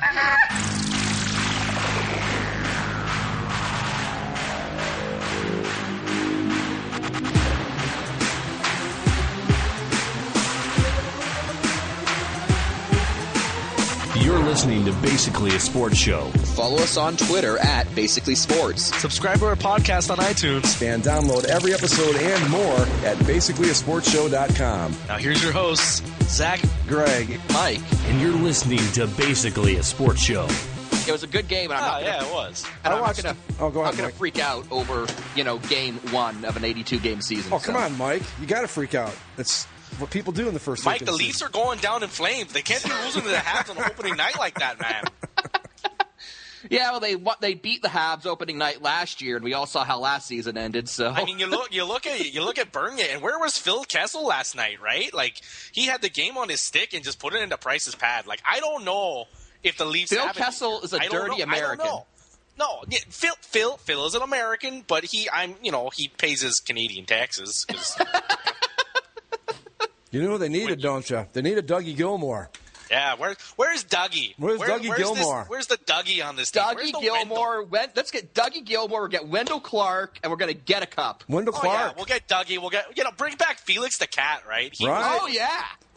You're listening to Basically a Sports Show. Follow us on Twitter at Basically Sports. Subscribe to our podcast on iTunes. And download every episode and more at basicallyasportshow.com. Now here's your hosts, Zach, Greg, Mike. And you're listening to Basically a Sports Show. It was a good game, and I'm it was. And I'm not go gonna freak out over game one of an 82-game season. Oh, come on, Mike. You got to freak out. That's what people do in the first Mike, week the of the Leafs season. are going down in flames. They can't be losing to the Habs on opening night like that, man. Yeah, well, they beat the Habs opening night last year, and we all saw how last season ended. So I mean, you look at Bernier, and where was Phil Kessel last night? Right, like he had the game on his stick and just put it into Price's pad. Like I don't know if the Leafs. Phil Kessel is a dirty American. I don't know. No, yeah, Phil is an American, but he pays his Canadian taxes. You know who they needed, don't you? They needed Dougie Gilmore. Yeah, where's Dougie? Where's Dougie Gilmore? Where's the Dougie on this team? Dougie Gilmore. Let's get Dougie Gilmore. We'll get Wendell Clark, and we're going to get a cup. Wendell Clark. Yeah, we'll get Dougie. We'll get bring back Felix the Cat, right?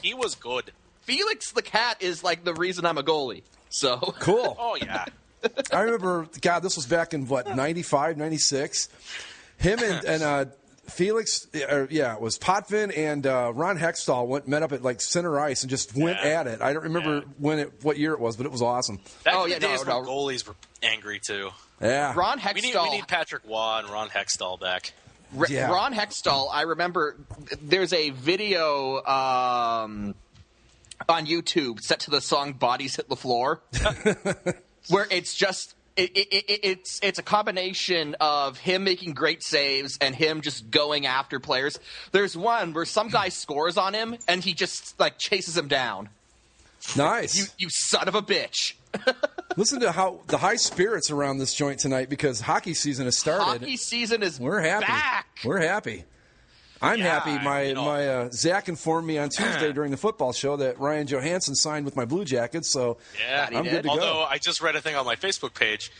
He was good. Felix the Cat is like the reason I'm a goalie. So cool. Oh yeah. I remember. God, this was back in 95, 96. Him and Felix, it was Potvin and Ron Hextall met up at like center ice and just went at it. I don't remember what year it was, but it was awesome. Back in the days when goalies were angry too. Yeah, Ron Hextall. We need Patrick Waugh and Ron Hextall back. Ron Hextall. I remember there's a video on YouTube set to the song "Bodies Hit the Floor," where it's just. It's a combination of him making great saves and him just going after players. There's one where some guy scores on him and he just like chases him down. Nice. You son of a bitch. Listen to how the high spirits around this joint tonight because hockey season has started. Hockey season is We're happy. back. We're happy. I'm happy. My Zach informed me on Tuesday during the football show that Ryan Johansson signed with my Blue Jackets, so I'm good to go. Although I just read a thing on my Facebook page.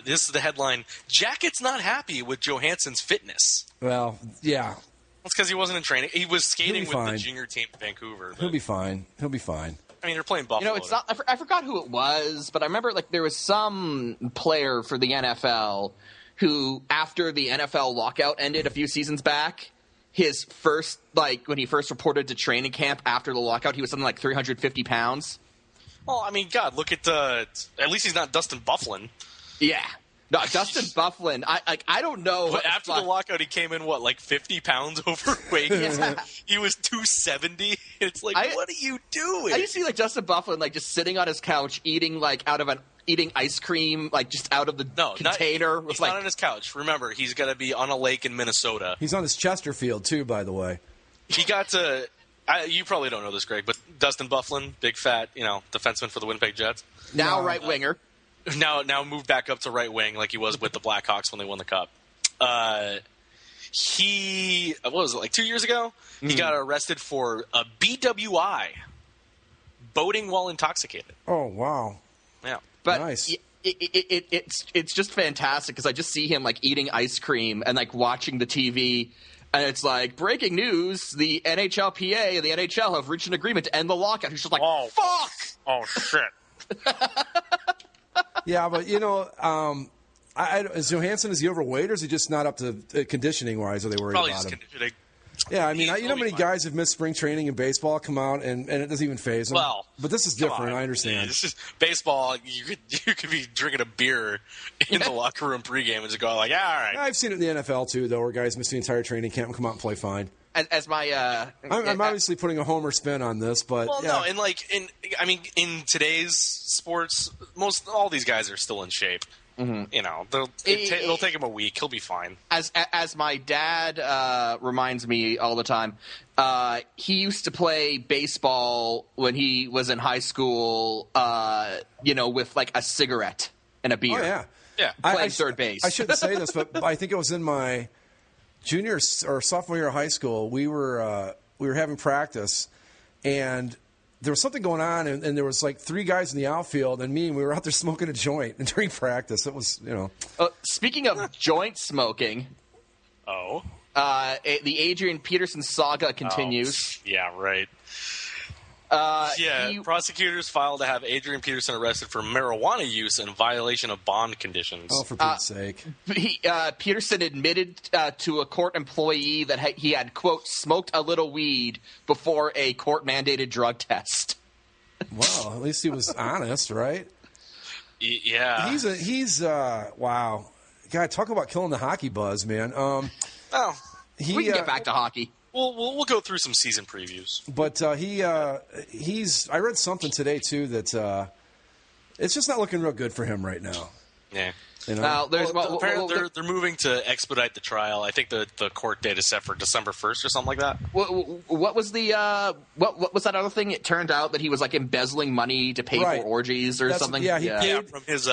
This is the headline: Jackets not happy with Johansson's fitness. Well, yeah. That's because he wasn't in training. He was skating with the junior team in Vancouver. He'll be fine. He'll be fine. I mean, they're playing Buffalo. It's not. I forgot who it was, but I remember like there was some player for the NFL who, after the NFL lockout ended a few seasons back, his first, when he first reported to training camp after the lockout, he was something like 350 pounds. Well, I mean, God, look at at least he's not Dustin Byfuglien. Yeah. No, Dustin Byfuglien, I don't know. But after the lockout, he came in, 50 pounds overweight? Yeah. He was 270. It's like, what are you doing? I used to see, Dustin Byfuglien, just sitting on his couch eating, eating ice cream, just out of the container. He's not on his couch. Remember, he's got to be on a lake in Minnesota. He's on his Chesterfield, too, by the way. He got to you probably don't know this, Greg, but Dustin Byfuglien, big fat, defenseman for the Winnipeg Jets. Now right winger. Now moved back up to right wing like he was with the Blackhawks when they won the Cup. He, what was it, 2 years ago? He got arrested for a BWI, boating while intoxicated. Oh, wow. Yeah. But nice. It's just fantastic because I just see him eating ice cream and watching the TV, and it's breaking news: the NHLPA and the NHL have reached an agreement to end the lockout. He's just fuck! Oh shit! Yeah, but is Johansson, is he overweight or is he just not up to conditioning wise? Are they worried Probably about just him? conditioning. Yeah, I mean, how many guys have missed spring training in baseball, come out, and it doesn't even faze them? Well, but this is different. I understand. Yeah, this is baseball. You could be drinking a beer in the locker room pregame and just go all right. I've seen it in the NFL too, though, where guys miss the entire training camp and come out and play fine. As my, I'm obviously putting a homer spin on this, but no, and in today's sports, all these guys are still in shape. Mm-hmm. It'll take him a week. He'll be fine. As my dad reminds me all the time, he used to play baseball when he was in high school. With a cigarette and a beer. Oh yeah. Playing third base. I shouldn't say this, but I think it was in my junior or sophomore year of high school. We were having practice, and there was something going on, and there was like 3 guys in the outfield, and we were out there smoking a joint during practice. It was, Speaking of joint smoking, the Adrian Peterson saga continues. Yeah, right. Prosecutors filed to have Adrian Peterson arrested for marijuana use in violation of bond conditions. Oh, for Pete's sake. Peterson admitted to a court employee that he had, quote, smoked a little weed before a court-mandated drug test. Well, at least he was honest, right? Yeah. He's wow. God, talk about killing the hockey buzz, man. We can get back to hockey. We'll go through some season previews. But he's. I read something today too that it's just not looking real good for him right now. Yeah. Apparently they're moving to expedite the trial. I think the court date is set for December 1st or something like that. What was the what was that other thing? It turned out that he was like embezzling money to pay for orgies or something. Yeah, he paid from his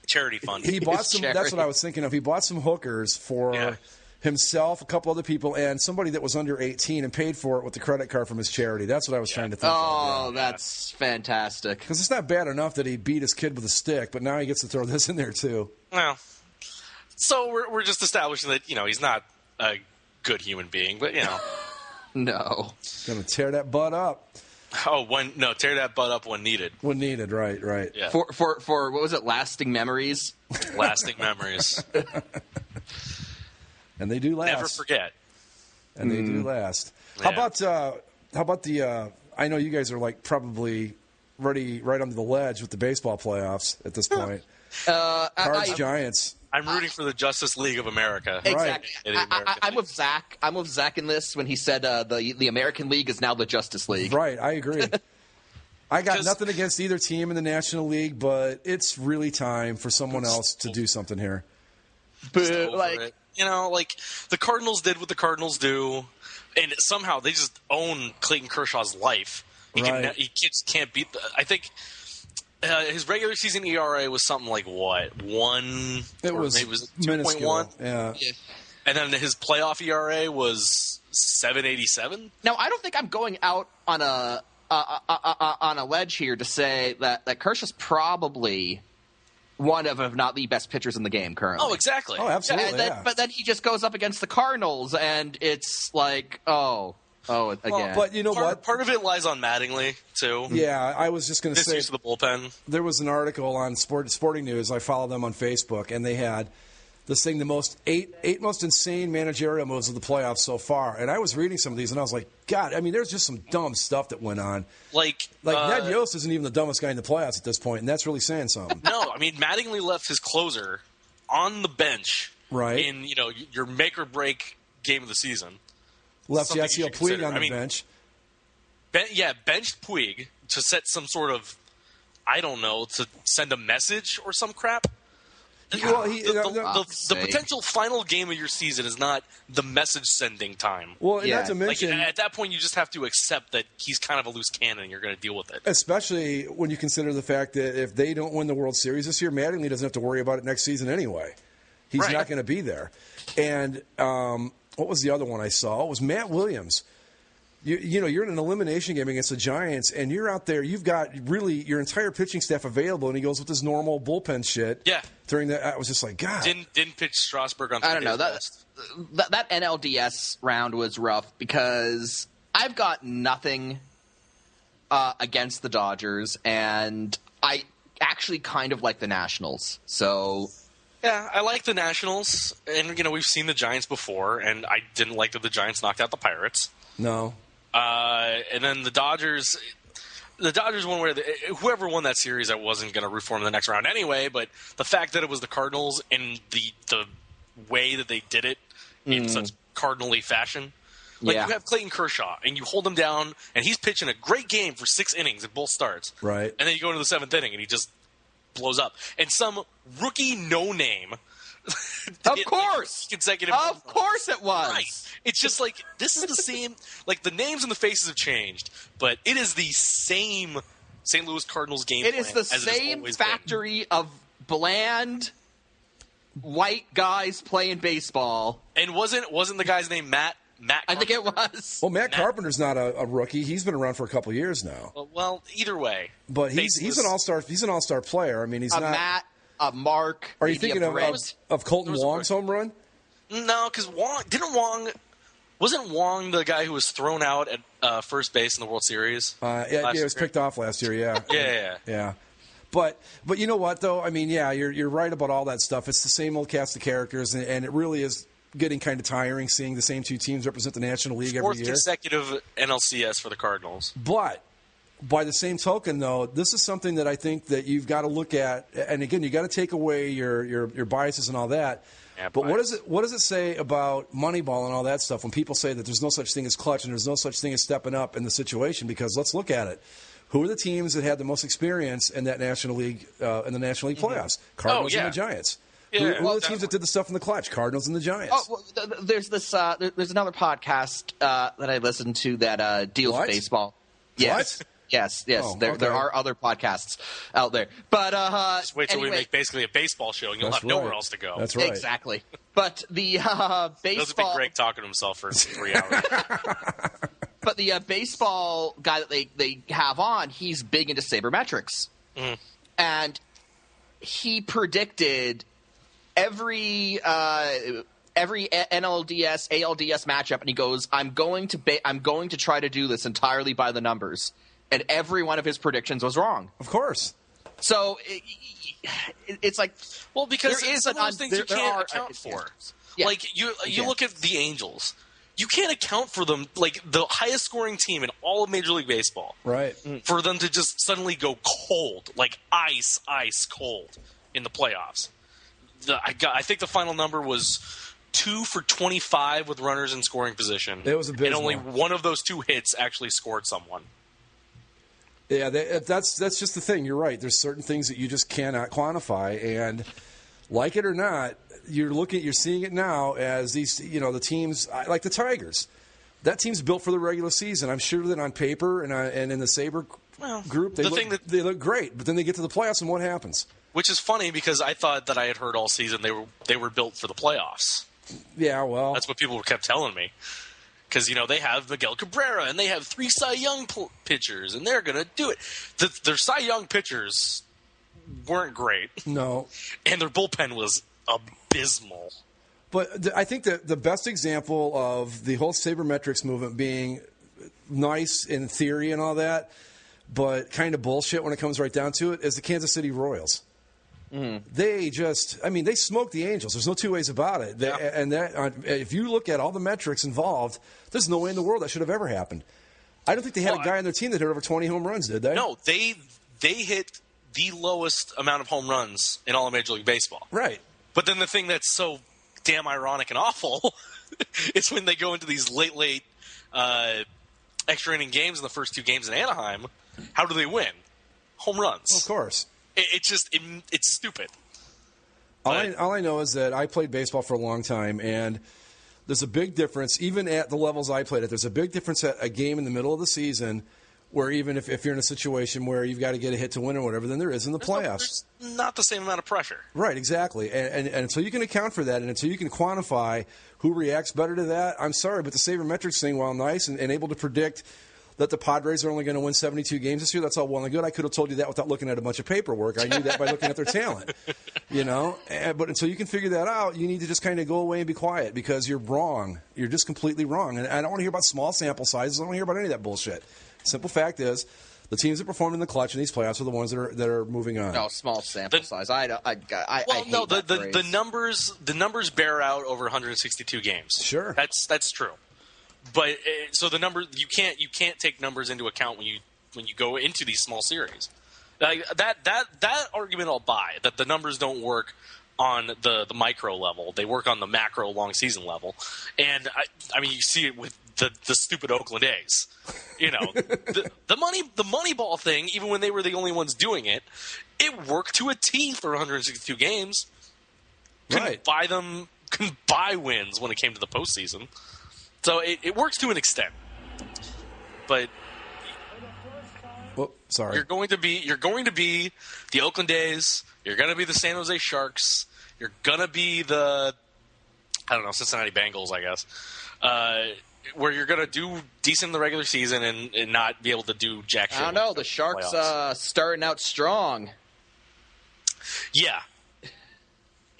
charity fund. He bought some. That's what I was thinking of. He bought some hookers for himself, a couple other people, and somebody that was under 18, and paid for it with the credit card from his charity. That's what I was trying to think of. Oh, that's fantastic. Because it's not bad enough that he beat his kid with a stick, but now he gets to throw this in there too. Well, so we're just establishing that he's not a good human being, but no, gonna tear that butt up. Tear that butt up when needed. When needed, right. Yeah. For what was it? Lasting memories. Lasting memories. And they do last. Never forget. And they do last. Yeah. How about the? I know you guys are like probably ready right under the ledge with the baseball playoffs at this point. Cards Giants. I'm rooting for the Justice League of America. Exactly. Right. I'm with Zach. I'm with Zach in this when he said the American League is now the Justice League. Right. I agree. I got nothing against either team in the National League, but it's really time for someone else to do something here. But like the Cardinals did what the Cardinals do, and somehow they just own Clayton Kershaw's life. He just can't beat I think his regular season ERA was something like what? 1? It was 2.1. Yeah. And then his playoff ERA was 7.87. Now I don't think I'm going out on a ledge here to say that Kershaw's probably one of, if not the best pitchers in the game currently. Oh, exactly. Oh, absolutely. But then he just goes up against the Cardinals, and it's like, again. But you know what? Part of it lies on Mattingly, too. Yeah, I was just going to say. Use of the bullpen. There was an article on Sporting News. I follow them on Facebook, and they had this thing, the eight most insane managerial moves of the playoffs so far. And I was reading some of these, and I was like, God, I mean, there's just some dumb stuff that went on. Like Ned Yost isn't even the dumbest guy in the playoffs at this point, and that's really saying something. No, I mean, Mattingly left his closer on the bench in your make or break game of the season. Left Yasiel Puig on the bench. Benched Puig to set some sort of, I don't know, to send a message or some crap. Well, the potential final game of your season is not the message-sending time. Well, not to mention... at that point, you just have to accept that he's kind of a loose cannon and you're going to deal with it. Especially when you consider the fact that if they don't win the World Series this year, Mattingly doesn't have to worry about it next season anyway. He's not going to be there. And what was the other one I saw? It was Matt Williams. You're in an elimination game against the Giants, and you're out there. You've got really your entire pitching staff available, and he goes with his normal bullpen shit. Yeah. During that, I was just like, God. Didn't pitch Strasburg on. I don't know that NLDS round was rough because I've got nothing against the Dodgers, and I actually kind of like the Nationals. So. Yeah, I like the Nationals, and we've seen the Giants before, and I didn't like that the Giants knocked out the Pirates. No. And then the Dodgers one where whoever won that series, I wasn't going to root for them in the next round anyway. But the fact that it was the Cardinals and the way that they did it in such Cardinal-y fashion, you have Clayton Kershaw and you hold him down, and he's pitching a great game for 6 innings in both starts, right? And then you go into the 7th inning and he just blows up, and some rookie no name. Of course. Consecutive. Of course it was. Right. It's just like, this is the same, the names and the faces have changed, but it is the same St. Louis Cardinals game plan. It is the same factory of bland white guys playing baseball. And wasn't the guy's name Matt Matt. I think it was. Well, Matt Carpenter's not a rookie. He's been around for a couple years now. Well, either way. But he's an all-star. He's an all-star player. I mean, he's not. Matt, Mark. Are you thinking of Colton Wong's home run? No, because wasn't Wong the guy who was thrown out at first base in the World Series? Yeah, he was picked off last year. Yeah. Yeah. But you know what though? I mean, yeah, you're right about all that stuff. It's the same old cast of characters, and it really is getting kind of tiring seeing the same two teams represent the National League every year. Fourth consecutive NLCS for the Cardinals. But by the same token, though, this is something that I think that you've got to look at. And again, you got to take away your biases and all that. Yeah, but what does it say about Moneyball and all that stuff when people say that there's no such thing as clutch and there's no such thing as stepping up in the situation? Because let's look at it. Who are the teams that had the most experience in that National League in the National League playoffs? Cardinals and the Giants. Yeah, who are the teams that did the stuff in the clutch? Cardinals and the Giants. Oh, well, there's this. There's another podcast that I listen to that deals with baseball. Yes. What? Yes. Oh, there are other podcasts out there, but just wait till we make basically a baseball show, and you'll have nowhere else to go. That's right. Exactly. But the baseball. Those would be Greg talking to himself for 3 hours. But the baseball guy that they have on, he's big into sabermetrics, and he predicted every NLDS, ALDS matchup, and he goes, "I'm going to try to do this entirely by the numbers," and every one of his predictions was wrong. Of course. So it's like, well, because there is some of those things you can't account for. Yeah. Like you look at the Angels. You can't account for them, like the highest scoring team in all of Major League Baseball. Right. For them to just suddenly go cold, like ice cold in the playoffs. I think the final number was 2 for 25 with runners in scoring position. It was abysmal. And only one of those 2 hits actually scored someone. Yeah, that's just the thing. You're right. There's certain things that you just cannot quantify, and like it or not, you're seeing it now as these, the teams like the Tigers. That team's built for the regular season. I'm sure that on paper and in the Saber group, they look great. But then they get to the playoffs, and what happens? Which is funny because I thought that I had heard all season they were built for the playoffs. Yeah, well, that's what people kept telling me. Because, they have Miguel Cabrera, and they have 3 Cy Young pitchers, and they're going to do it. Their Cy Young pitchers weren't great. No. And their bullpen was abysmal. But I think that the best example of the whole sabermetrics movement being nice in theory and all that, but kind of bullshit when it comes right down to it, is the Kansas City Royals. They they smoked the Angels. There's no two ways about it. If you look at all the metrics involved, there's no way in the world that should have ever happened. I don't think they had a guy on their team that hit over 20 home runs, did they? No, they hit the lowest amount of home runs in all of Major League Baseball. Right. But then the thing that's so damn ironic and awful is when they go into these late extra inning games in the first 2 games in Anaheim, how do they win? Home runs. Of course. It's stupid. All I know is that I played baseball for a long time, and there's a big difference, even at the levels I played at, there's a big difference at a game in the middle of the season where even if you're in a situation where you've got to get a hit to win or whatever, than there is in the playoffs. There's not the same amount of pressure. Right, exactly. And until you can account for that and until you can quantify who reacts better to that, I'm sorry, but the sabermetrics thing, while nice and able to predict that the Padres are only going to win 72 games this year, that's all well and good. I could have told you that without looking at a bunch of paperwork. I knew that by looking at their talent. But until you can figure that out, you need to just kind of go away and be quiet because you're wrong. You're just completely wrong. And I don't want to hear about small sample sizes. I don't want to hear about any of that bullshit. Simple fact is, the teams that perform in the clutch in these playoffs are the ones that are moving on. No, small sample size. The numbers bear out over 162 games. Sure, that's true. But so the number you can't take numbers into account when you go into these small series. That argument I'll buy, that the numbers don't work on the micro level. They work on the macro long season level. And I mean you see it with the stupid Oakland A's. The money ball thing, even when they were the only ones doing it, it worked to a T for 162 games. Couldn't buy wins when it came to the postseason. So it works to an extent, but sorry, you're going to be the Oakland A's. You're going to be the San Jose Sharks. You're going to be the Cincinnati Bengals, I guess. where you're going to do decent in the regular season and not be able to do jack shit. I don't know. The Sharks starting out strong. Yeah.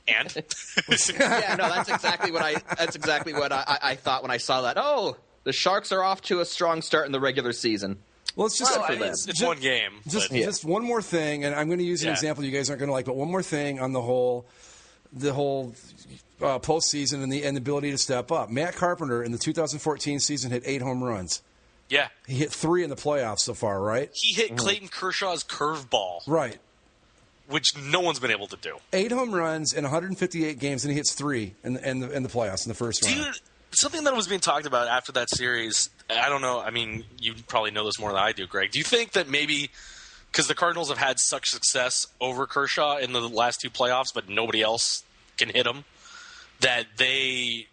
And yeah, no, that's exactly what I thought when I saw that. Oh, the Sharks are off to a strong start in the regular season. Well, it's just it's one game. Just one more thing, and I'm going to use an example you guys aren't going to like, but one more thing on the whole postseason and the ability to step up. Matt Carpenter in the 2014 season hit 8 home runs. Yeah. He hit 3 in the playoffs so far, right? He hit Clayton Kershaw's curveball. Right. Which no one's been able to do. 8 home runs in 158 games, and he hits 3 in the playoffs in the first round. Dude, something that was being talked about after that series, I don't know. I mean, you probably know this more than I do, Greg. Do you think that maybe because the Cardinals have had such success over Kershaw in the last 2 playoffs, but nobody else can hit him, that they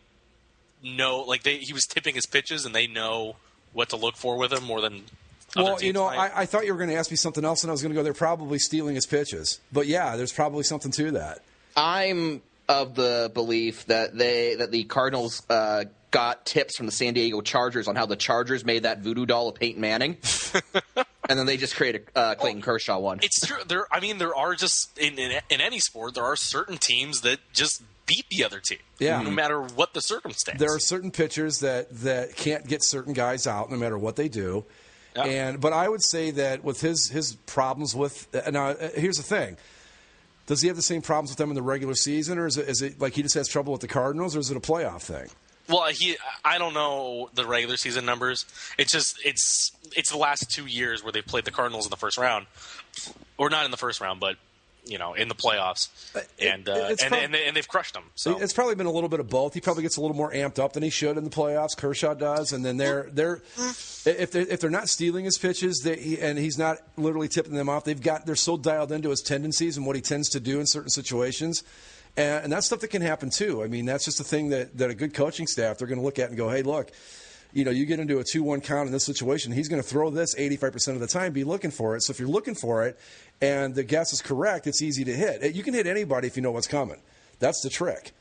know, like he was tipping his pitches and they know what to look for with him more than other teams might? I thought you were going to ask me something else, and I was going to go, they're probably stealing his pitches. But yeah, there's probably something to that. I'm of the belief that the Cardinals got tips from the San Diego Chargers on how the Chargers made that voodoo doll of Peyton Manning, and then they just created a Clayton Kershaw one. It's true. There are just in any sport, there are certain teams that just beat the other team, no matter what the circumstance. There are certain pitchers that can't get certain guys out no matter what they do. Yeah. But I would say that with his problems with now, here's the thing. Does he have the same problems with them in the regular season, or is it like he just has trouble with the Cardinals, or is it a playoff thing? Well, I don't know the regular season numbers. It's just it's the last 2 years where they've played the Cardinals in the first round, or not in the first round, but in the playoffs, and they've crushed them. So it's probably been a little bit of both. He probably gets a little more amped up than he should in the playoffs. Kershaw does, and then if they're not stealing his pitches, and he's not literally tipping them off, they're so dialed into his tendencies and what he tends to do in certain situations. And that's stuff that can happen too. I mean, that's just a thing that a good coaching staff, they're going to look at and go, hey, look, you get into a 2-1 count in this situation, he's going to throw this 85% of the time, be looking for it. So if you're looking for it and the guess is correct, it's easy to hit. You can hit anybody if you know what's coming. That's the trick.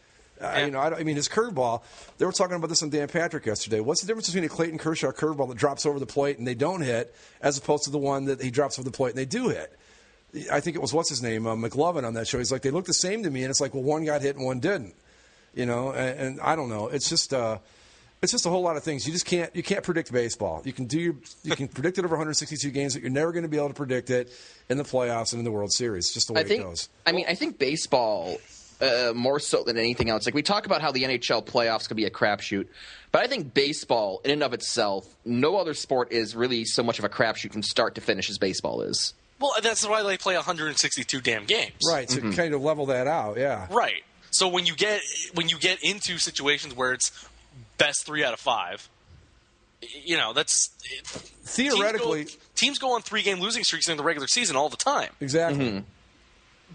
I mean, his curveball, they were talking about this on Dan Patrick yesterday. What's the difference between a Clayton Kershaw curveball that drops over the plate and they don't hit as opposed to the one that he drops over the plate and they do hit? I think it was, what's his name, McLovin on that show. He's like, they look the same to me, and it's like, well, one got hit and one didn't. And I don't know. It's just a whole lot of things. You can't predict baseball. You can predict it over 162 games, but you're never going to be able to predict it in the playoffs and in the World Series. It's just the way it goes. I mean, I think baseball, more so than anything else, like we talk about how the NHL playoffs could be a crapshoot, but I think baseball, in and of itself, no other sport is really so much of a crapshoot from start to finish as baseball is. Well, that's why they play 162 damn games. Right, to kind of level that out, yeah. Right. So when you get into situations where it's best 3 out of 5, that's theoretically teams go on 3-game losing streaks in the regular season all the time. Exactly. Mm-hmm.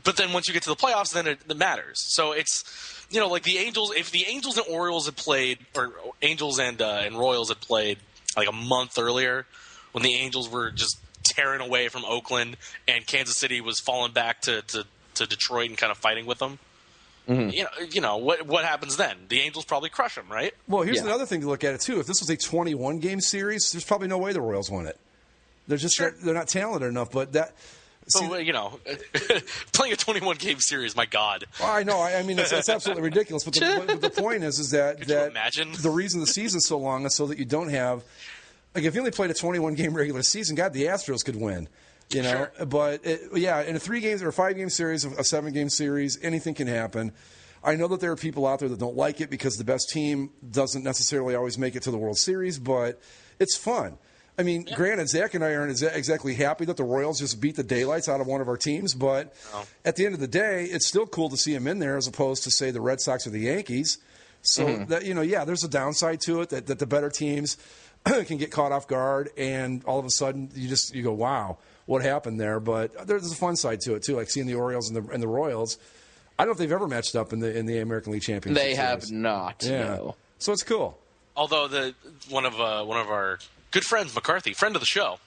But then once you get to the playoffs, then it matters. So it's like the Angels. If the Angels and Orioles had played, or Angels and Royals had played like a month earlier, when the Angels were just tearing away from Oakland and Kansas City was falling back to Detroit and kind of fighting with them. Mm-hmm. What happens then? The Angels probably crush them, right? Well, here's another thing to look at it too. If this was a 21-game series, there's probably no way the Royals won it. They're just they're not talented enough. But that, playing a 21-game series, my God. Well, I know. I mean, it's absolutely ridiculous. But the point is that Could you imagine? The reason the season's so long is so that you don't have. Like, if you only played a 21-game regular season, God, the Astros could win. Sure. But in a 3-game or 5-game series, a 7-game series, anything can happen. I know that there are people out there that don't like it because the best team doesn't necessarily always make it to the World Series, but it's fun. I mean, granted, Zach and I aren't exactly happy that the Royals just beat the daylights out of one of our teams, but at the end of the day, it's still cool to see them in there as opposed to, say, the Red Sox or the Yankees. So, there's a downside to it that the better teams can get caught off guard, and all of a sudden you go, wow, what happened there? But there's a fun side to it too, like seeing the Orioles and the Royals. I don't know if they've ever matched up in the American League Championship. They have not. Yeah. No. So it's cool. Although one of our good friends, McCarthy, friend of the show,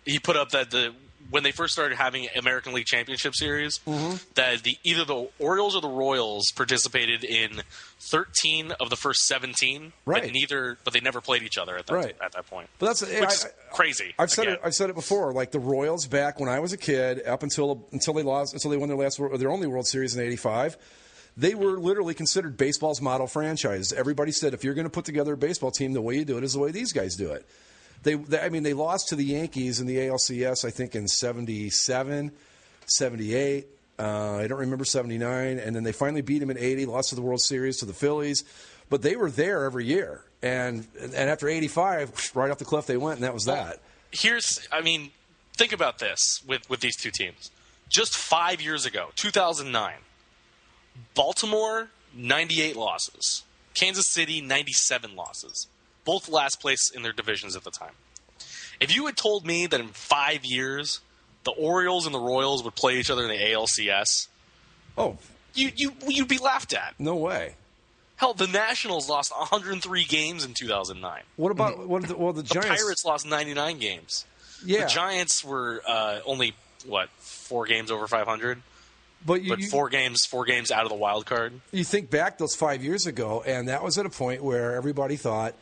he put up that when they first started having American League Championship Series, that either the Orioles or the Royals participated in 13 of the first 17, right? But they never played each other at that point. But that's which is crazy. I've said it before. Like the Royals back when I was a kid, up until they won their only World Series in '85. They were literally considered baseball's model franchise. Everybody said, if you're going to put together a baseball team, the way you do it is the way these guys do it. They lost to the Yankees in the ALCS, I think, in 77, 78. I don't remember 79. And then they finally beat them in 80, lost to the World Series to the Phillies. But they were there every year. And after 85, right off the cliff they went, and that was that. Think about this with these two teams. Just 5 years ago, 2009, Baltimore, 98 losses. Kansas City, 97 losses. Both last place in their divisions at the time. If you had told me that in 5 years the Orioles and the Royals would play each other in the ALCS, you'd be laughed at. No way. Hell, the Nationals lost 103 games in 2009. What about the Giants? The Pirates lost 99 games. Yeah. The Giants were only 4 games over 500. But 4 games out of the wild card. You think back those 5 years ago, and that was at a point where everybody thought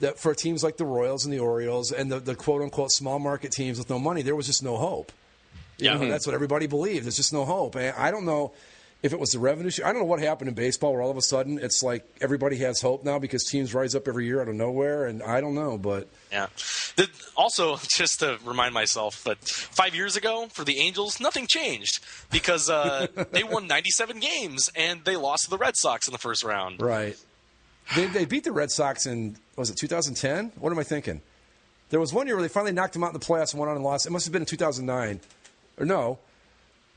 that for teams like the Royals and the Orioles and the quote-unquote small market teams with no money, there was just no hope. That's what everybody believed. There's just no hope. And I don't know if it was the revenue share. I don't know what happened in baseball where all of a sudden it's like everybody has hope now because teams rise up every year out of nowhere, and I don't know. But yeah. Also, just to remind myself that 5 years ago for the Angels, nothing changed because they won 97 games and they lost to the Red Sox in the first round. Right. They beat the Red Sox in, was it 2010? What am I thinking? There was one year where they finally knocked them out in the playoffs and went on and lost. It must have been in 2009. Or no.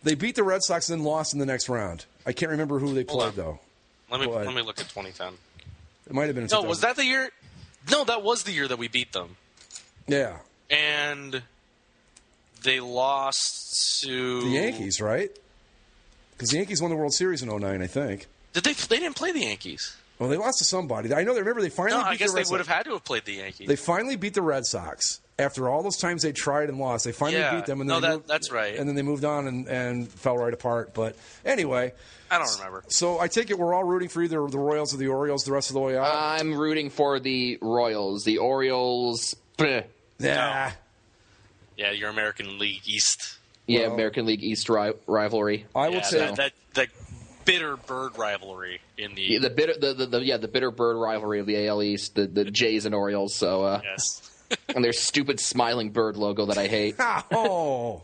They beat the Red Sox and then lost in the next round. I can't remember who they played, though. Let me look at 2010. It might have been in 2000. No, was that the year? No, that was the year that we beat them. Yeah. And they lost to... the Yankees, right? Because the Yankees won the World Series in 2009, I think. Did they? They didn't play the Yankees. Well, they lost to somebody. I know. Remember, they finally beat the Red Sox. I guess they would have had to have played the Yankees. They finally beat the Red Sox. After all those times they tried and lost, they finally beat them. And then that's right. And then they moved on and fell right apart. But anyway. I don't remember. So I take it we're all rooting for either the Royals or the Orioles the rest of the way out? I'm rooting for the Royals. The Orioles, bleh. Nah. Yeah, your American League East. Yeah, American League East rivalry. I would say that bitter bird rivalry in the bitter bird rivalry of the AL East, the Jays and Orioles. So yes. And their stupid smiling bird logo that I hate. Oh,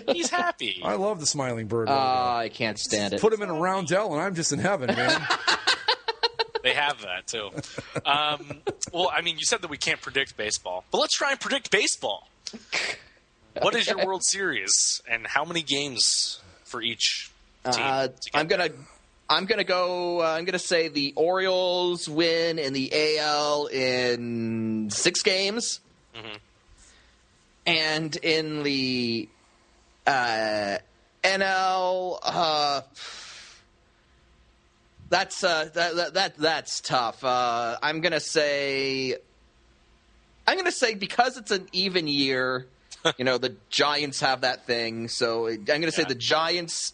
he's happy. I love the smiling bird logo. I can't stand it. Put him in a roundel, and I'm just in heaven, man. They have that too. Well, I mean, you said that we can't predict baseball, but let's try and predict baseball. What is your World Series, and how many games for each team? I'm gonna say the Orioles win in the AL in 6 games, and in the NL, that's tough. I'm gonna say because it's an even year. The Giants have that thing, so I'm going to say the Giants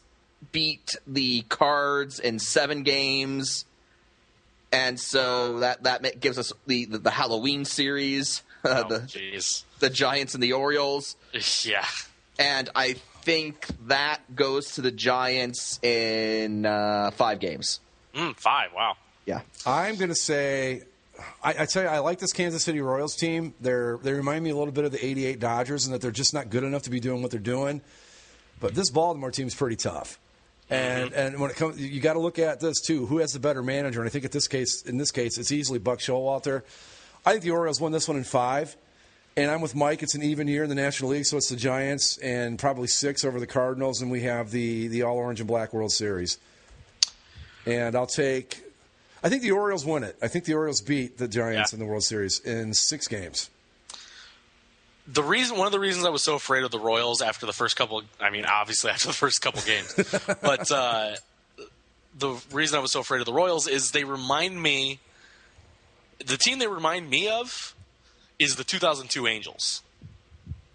beat the Cards in 7 games, and so that gives us the Halloween series, the Giants and the Orioles. Yeah, and I think that goes to the Giants in 5 games. 5, wow. Yeah, I'm going to say. I tell you, I like this Kansas City Royals team. They remind me a little bit of the '88 Dodgers, in that they're just not good enough to be doing what they're doing. But this Baltimore team is pretty tough, and when it comes, you got to look at this too. Who has the better manager? And I think in this case, it's easily Buck Showalter. I think the Orioles won this one in 5, and I'm with Mike. It's an even year in the National League, so it's the Giants and probably 6 over the Cardinals, and we have the all orange and black World Series. And I think the Orioles win it. I think the Orioles beat the Giants in the World Series in 6 games. One of the reasons I was so afraid of the Royals after the first couple, obviously after the first couple games, but the reason I was so afraid of the Royals is the team they remind me of is the 2002 Angels.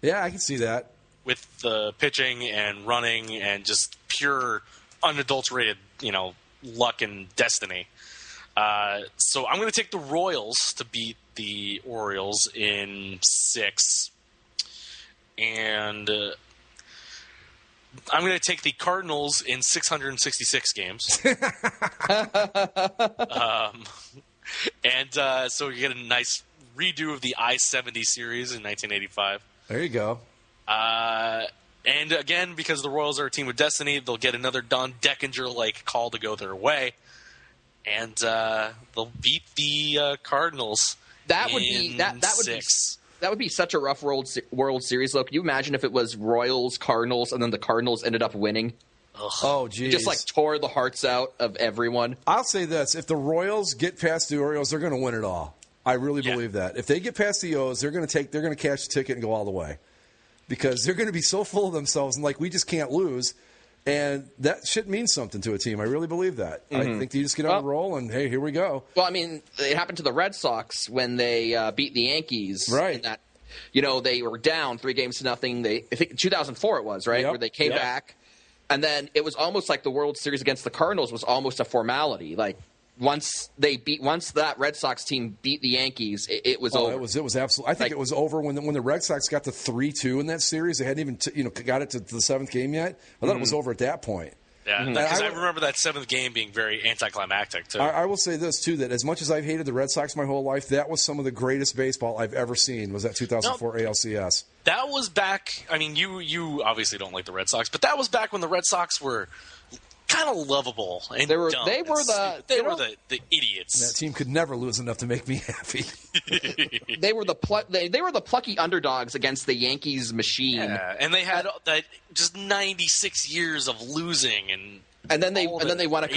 Yeah, I can see that. with the pitching and running and just pure unadulterated, luck and destiny. So I'm going to take the Royals to beat the Orioles in 6. And I'm going to take the Cardinals in 666 games. So you get a nice redo of the I-70 series in 1985. There you go. And again, because the Royals are a team with destiny, they'll get another Don Deckinger-like call to go their way. And they'll beat the Cardinals. That would be such a rough World Series, though. Can you imagine if it was Royals, Cardinals, and then the Cardinals ended up winning? Ugh. Oh, geez. Just like tore the hearts out of everyone. I'll say this: if the Royals get past the Orioles, they're going to win it all. I really believe that. If they get past the O's, they're going to cash the ticket and go all the way, because they're going to be so full of themselves and like we just can't lose. And that shit means something to a team. I really believe that. Mm-hmm. I think you just get on a roll and, hey, here we go. Well, I mean, it happened to the Red Sox when they beat the Yankees. Right. In that, they were down 3-0. I think 2004 it was, right? Yep. Where they came back. And then it was almost like the World Series against the Cardinals was almost a formality. Like, once that Red Sox team beat the Yankees, it was over. It was absolutely. I think it was over when the Red Sox got to 3-2 in that series. They hadn't even got it to the 7th game yet. I thought it was over at that point. Yeah, because I remember that 7th game being very anticlimactic too. I will say this too: that as much as I've hated the Red Sox my whole life, that was some of the greatest baseball I've ever seen. Was that 2004 ALCS? That was back. I mean, you obviously don't like the Red Sox, but that was back when the Red Sox were kind of lovable and dumb. They were the idiots. That team could never lose enough to make me happy. They were the plucky underdogs against the Yankees machine. Yeah, and they had that just 96 years of losing and then they won a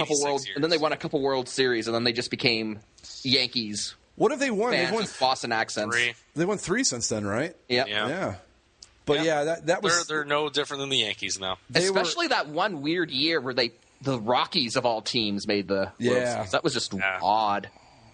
couple World Series, and then they just became Yankees. What have they won? Fans They've won with Boston accents. 3. They won 3 since then, right? Yep. Yeah. But that was they're no different than the Yankees now. Especially that one weird year where the Rockies of all teams made the World Series. That was just odd.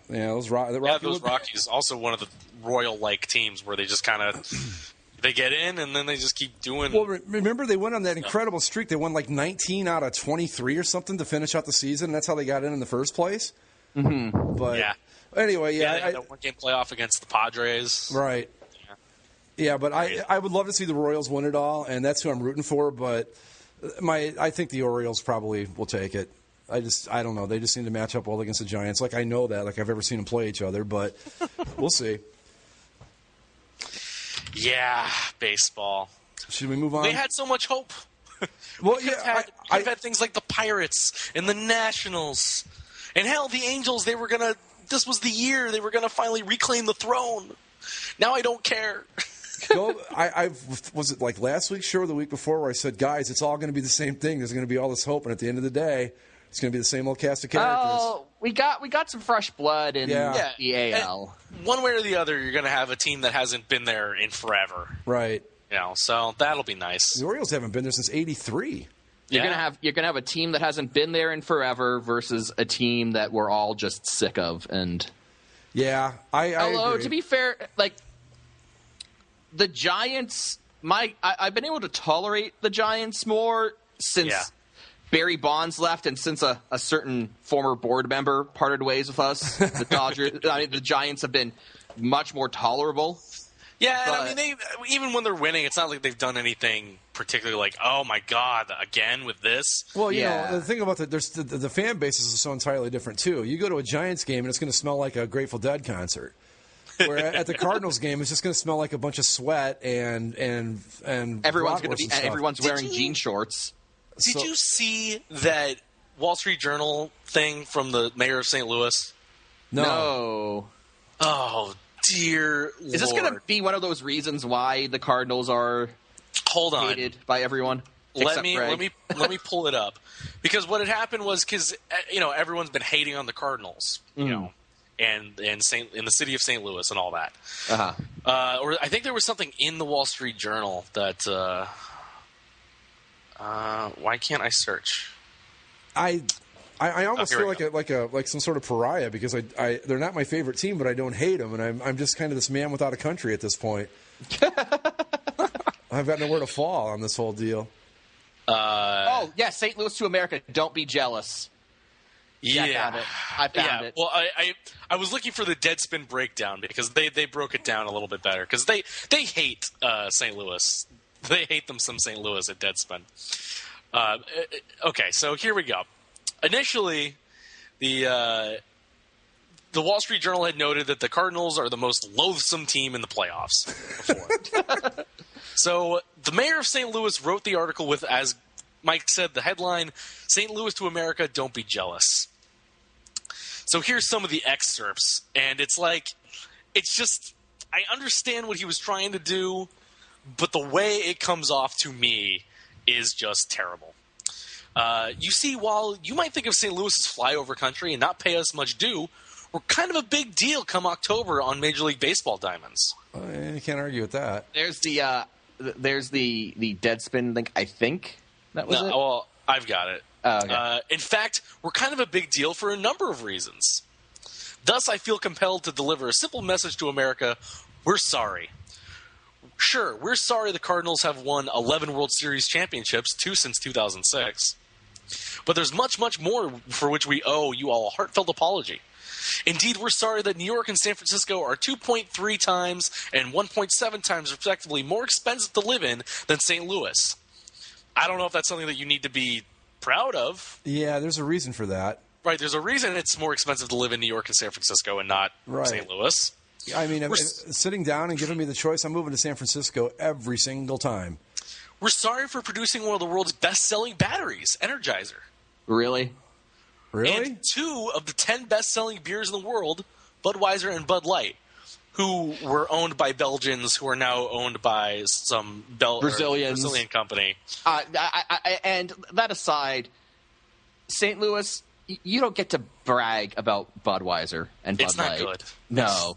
Yeah, those Rockies also one of the Royal-like teams where they just kind of they get in and then they just keep doing. Well, remember they went on that incredible streak. They won like 19 out of 23 or something to finish out the season. That's how they got in the first place. Mm-hmm. But anyway, they had that one-game playoff against the Padres. Right. Yeah, but I would love to see the Royals win it all, and that's who I'm rooting for. But I think the Orioles probably will take it. I don't know. They just seem to match up well against the Giants. Like I know that. Like I've ever seen them play each other, but we'll see. Yeah, baseball. Should we move on? They had so much hope. Well, I've had things like the Pirates and the Nationals, and hell, the Angels. This was the year they were gonna finally reclaim the throne. Now I don't care. Was it like last week's show or the week before where I said, guys, it's all going to be the same thing. There's going to be all this hope, and at the end of the day, it's going to be the same old cast of characters. Oh, we got some fresh blood in the AL. And one way or the other, you're going to have a team that hasn't been there in forever. Right. So that'll be nice. The Orioles haven't been there since '83. You're gonna have a team that hasn't been there in forever versus a team that we're all just sick of. And I agree. To be fair, like the Giants, I've been able to tolerate the Giants more since Barry Bonds left, and since a certain former board member parted ways with us. The the Giants have been much more tolerable. Yeah, and they even when they're winning, it's not like they've done anything particularly like, oh my god, again with this. Well, you know, the thing about the fan bases is so entirely different too. You go to a Giants game and it's going to smell like a Grateful Dead concert. Where at the Cardinals game, it's just going to smell like a bunch of sweat and everyone's wearing jean shorts. Did you see that Wall Street Journal thing from the mayor of St. Louis? No. Oh, dear Lord. Is this going to be one of those reasons why the Cardinals are hated by everyone? Let me pull it up, because what had happened was everyone's been hating on the Cardinals, and in the city of St. Louis and all that. Or I think there was something in the Wall Street Journal that. Why can't I search? I almost feel like some sort of pariah, because they're not my favorite team, but I don't hate them, and I'm just kind of this man without a country at this point. I've got nowhere to fall on this whole deal. St. Louis to America. Don't be jealous. Yeah, I found it. Well, I was looking for the Deadspin breakdown because they broke it down a little bit better because they hate St. Louis. They hate them some St. Louis at Deadspin. Okay, so here we go. Initially, the Wall Street Journal had noted that the Cardinals are the most loathsome team in the playoffs before. So the mayor of St. Louis wrote the article with, as Mike said, the headline, St. Louis to America, don't be jealous. So here's some of the excerpts, and it's just, I understand what he was trying to do, but the way it comes off to me is just terrible. You see, while you might think of St. Louis as flyover country and not pay us much due, we're kind of a big deal come October on Major League Baseball diamonds. You can't argue with that. There's the Deadspin link, I think. That was it? Well, I've got it. Oh, okay. In fact, we're kind of a big deal for a number of reasons. Thus, I feel compelled to deliver a simple message to America. We're sorry. Sure, we're sorry the Cardinals have won 11 World Series championships, 2 since 2006. But there's much, much more for which we owe you all a heartfelt apology. Indeed, we're sorry that New York and San Francisco are 2.3 times and 1.7 times, respectively, more expensive to live in than St. Louis. I don't know if that's something that you need to be proud of. Yeah, there's a reason for that. Right, there's a reason it's more expensive to live in New York and San Francisco and not St. Louis. I mean, sitting down and giving me the choice, I'm moving to San Francisco every single time. We're sorry for producing one of the world's best-selling batteries, Energizer. Really? And 2 of the 10 best-selling beers in the world, Budweiser and Bud Light, who were owned by Belgians, who are now owned by some Brazilian company. And that aside, St. Louis, you don't get to brag about Budweiser and Bud Light. It's not good. No.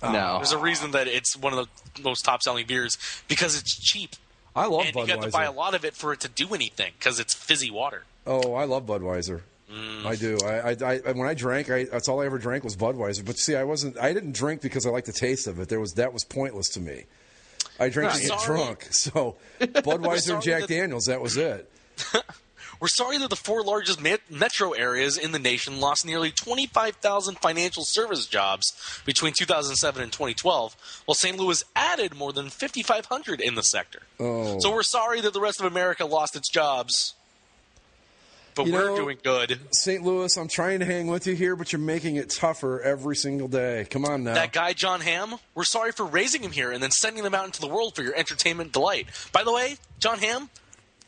No. There's a reason that it's one of the most top-selling beers, because it's cheap. I love and Budweiser. And you have to buy a lot of it for it to do anything, because it's fizzy water. Oh, I love Budweiser. I do. When I drank, that's all I ever drank was Budweiser. But see, I didn't drink because I liked the taste of it. That was pointless to me. I drank to get drunk. So Budweiser and Jack Daniels, that was it. We're sorry that the 4 largest metro areas in the nation lost nearly 25,000 financial service jobs between 2007 and 2012, while St. Louis added more than 5,500 in the sector. Oh. So we're sorry that the rest of America lost its jobs. But we're doing good. St. Louis, I'm trying to hang with you here, but you're making it tougher every single day. Come on now. That guy, John Hamm, we're sorry for raising him here and then sending him out into the world for your entertainment delight. By the way, John Hamm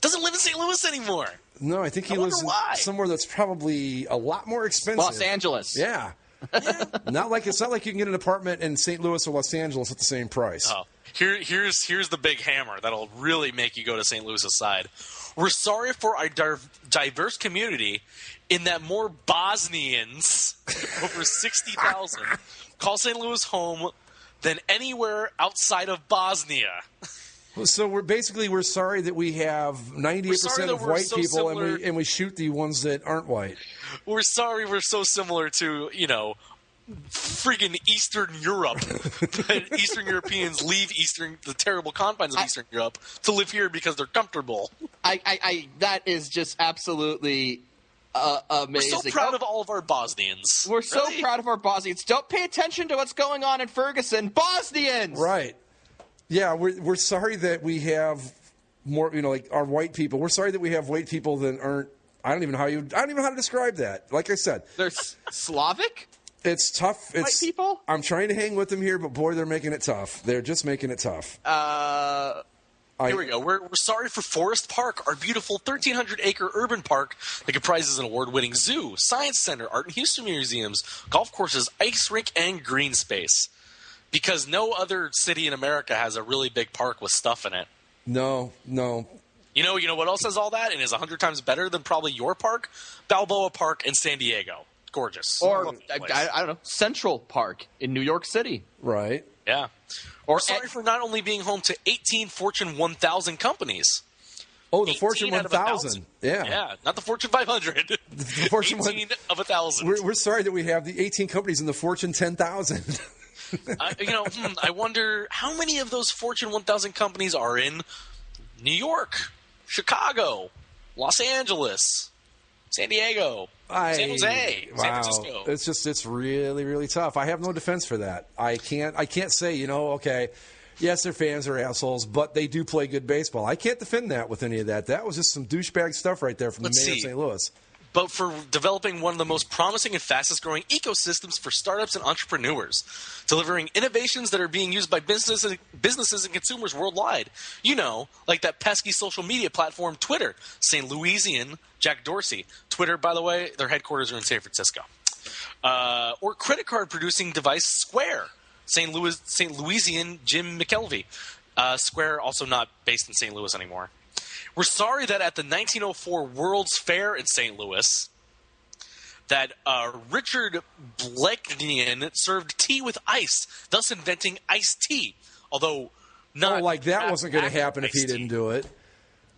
doesn't live in St. Louis anymore. No, I think he lives somewhere that's probably a lot more expensive. Los Angeles. Yeah. It's not like you can get an apartment in St. Louis or Los Angeles at the same price. Oh, here's the big hammer that'll really make you go to St. Louis's side. We're sorry for our diverse community in that more Bosnians, over 60,000, call St. Louis home than anywhere outside of Bosnia. So we're sorry that we have 98% of white people and we shoot the ones that aren't white. We're sorry we're so similar to, friggin' Eastern Europe. Eastern Europeans leave the terrible confines of Eastern Europe to live here because they're comfortable. That is just absolutely amazing. We're so proud of all of our Bosnians. We're so proud of our Bosnians. Don't pay attention to what's going on in Ferguson. Bosnians! Right. Yeah, we're sorry that we have more, like our white people. We're sorry that we have white people that aren't. I don't even know how to describe that. Like I said, they're Slavic. It's tough. White people. I'm trying to hang with them here, but boy, they're making it tough. They're just making it tough. Here we go. We're sorry for Forest Park, our beautiful 1,300-acre urban park that comprises an award-winning zoo, science center, art and history museums, golf courses, ice rink, and green space. Because no other city in America has a really big park with stuff in it. No. You know what else has all that and is 100 times better than probably your park? Balboa Park in San Diego. Gorgeous. Or, I don't know, Central Park in New York City. Right. Yeah. We're sorry for not only being home to 18 Fortune 1000 companies. Oh, the Fortune 1000. Yeah, not the Fortune 500. The Fortune 18 of 1,000. We're sorry that we have the 18 companies in the Fortune 10,000. I wonder how many of those Fortune 1000 companies are in New York, Chicago, Los Angeles, San Diego, San Jose, San Francisco. It's really, really tough. I have no defense for that. I can't say, okay, yes, their fans are assholes, but they do play good baseball. I can't defend that with any of that. That was just some douchebag stuff right there from the mayor of St. Louis. But for developing one of the most promising and fastest-growing ecosystems for startups and entrepreneurs, delivering innovations that are being used by businesses and consumers worldwide. Like that pesky social media platform Twitter, St. Louisian Jack Dorsey. Twitter, by the way, their headquarters are in San Francisco. Or credit card producing device Square, St. Louisian Jim McKelvey. Square also not based in St. Louis anymore. We're sorry that at the 1904 World's Fair in St. Louis, that Richard Blechnian served tea with ice, thus inventing iced tea. Although not that wasn't going to happen if he didn't do it.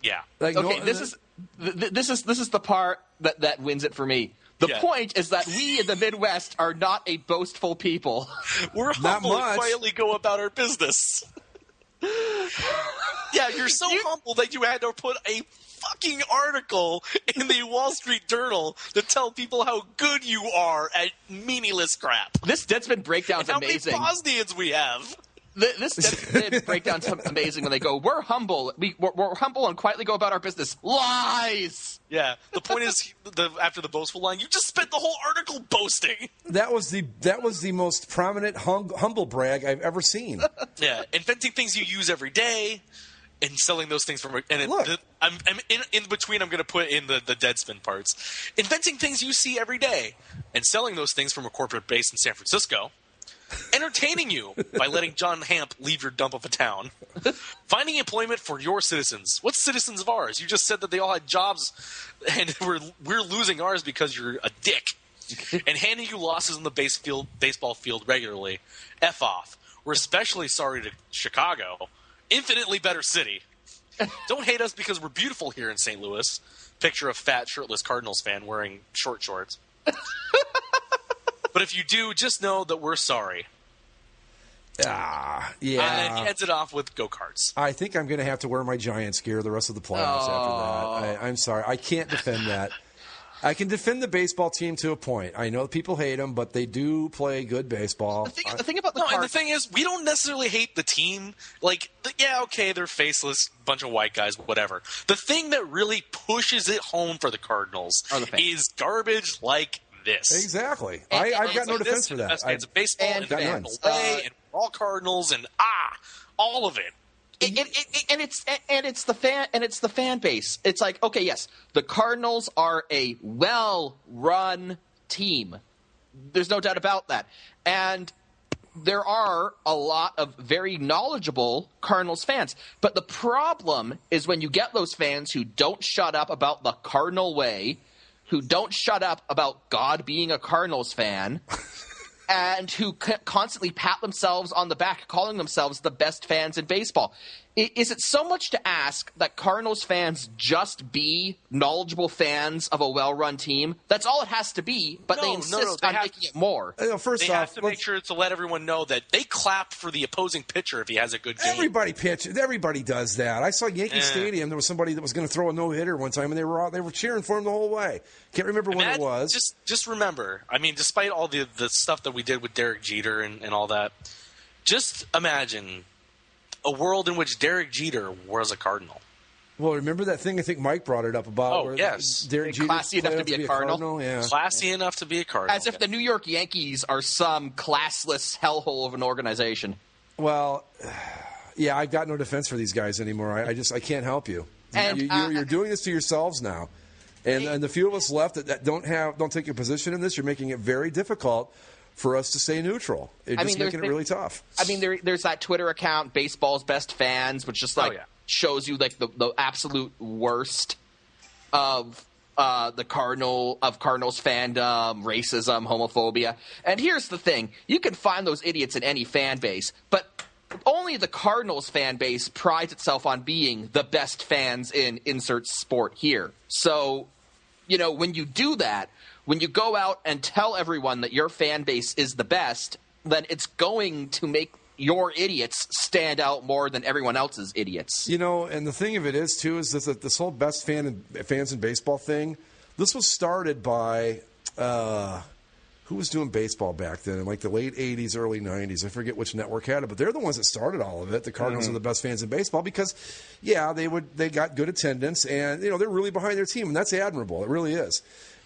Yeah. This is the part that wins it for me. The point is that we in the Midwest are not a boastful people. We're humble and quietly go about our business. Yeah, you're so humble that you had to put a fucking article in the Wall Street Journal to tell people how good you are at meaningless crap. This Deadspin breakdown's amazing. How many Bosnians we have? This Deadspin breakdown's amazing when they go, we're humble. We're humble and quietly go about our business. Lies! Yeah, the point is, after the boastful line, you just spent the whole article boasting. That was the most prominent humble brag I've ever seen. Yeah, inventing things you use every day and selling those things from. And I'm in between. I'm going to put in the Deadspin parts. Inventing things you see every day and selling those things from a corporate base in San Francisco. Entertaining you by letting John Hamp leave your dump of a town. Finding employment for your citizens. What citizens of ours? You just said that they all had jobs, and we're losing ours because you're a dick. And handing you losses in the baseball field regularly. F off. We're especially sorry to Chicago. Infinitely better city. Don't hate us because we're beautiful here in St. Louis. Picture a fat, shirtless Cardinals fan wearing short shorts. But if you do, just know that we're sorry. Yeah. And then he ends it off with go-karts. I think I'm going to have to wear my Giants gear the rest of the playoffs after that. I'm sorry. I can't defend that. I can defend the baseball team to a point. I know people hate them, but they do play good baseball. The thing about and the thing is, we don't necessarily hate the team. They're faceless, bunch of white guys, whatever. The thing that really pushes it home for the Cardinals is garbage like this. Exactly. I've got no defense for that. Best fans of baseball and fans and all Cardinals and all of it. It's the fan base. It's like, okay, yes, the Cardinals are a well-run team. There's no doubt about that. And there are a lot of very knowledgeable Cardinals fans. But the problem is when you get those fans who don't shut up about the Cardinal way, who don't shut up about God being a Cardinals fan, and who constantly pat themselves on the back, calling themselves the best fans in baseball. Is it so much to ask that Cardinals fans just be knowledgeable fans of a well-run team? That's all it has to be, but they insist on making it more. First they off, have to make sure to let everyone know that they clap for the opposing pitcher if he has a good game. Everybody does that. I saw Yankee Stadium. There was somebody that was going to throw a no-hitter one time, and they were cheering for him the whole way. Can't remember when it was. Just remember, despite all the stuff that we did with Derek Jeter and all that, just imagine a world in which Derek Jeter was a Cardinal. Well, remember that thing I think Mike brought it up about? Oh, yes. Derek Jeter classy enough to be a Cardinal? Yeah. Classy enough to be a Cardinal. As if the New York Yankees are some classless hellhole of an organization. Well, yeah, I've got no defense for these guys anymore. I can't help you. And, you're doing this to yourselves now. And the few of us left that don't take a position in this, you're making it very difficult for us to stay neutral. It's just making it really tough. There's that Twitter account, Baseball's Best Fans, which just shows you the absolute worst of Cardinals fandom, racism, homophobia. And here's the thing: you can find those idiots in any fan base, but only the Cardinals fan base prides itself on being the best fans in insert sport here. So, when you do that, when you go out and tell everyone that your fan base is the best, then it's going to make your idiots stand out more than everyone else's idiots. And the thing of it is, too, is that this whole best fans in baseball thing, this was started by who was doing baseball back then in like the late 80s, early 90s. I forget which network had it, but they're the ones that started all of it. The Cardinals are the best fans in baseball because, they got good attendance and, they're really behind their team, and that's admirable. It really is.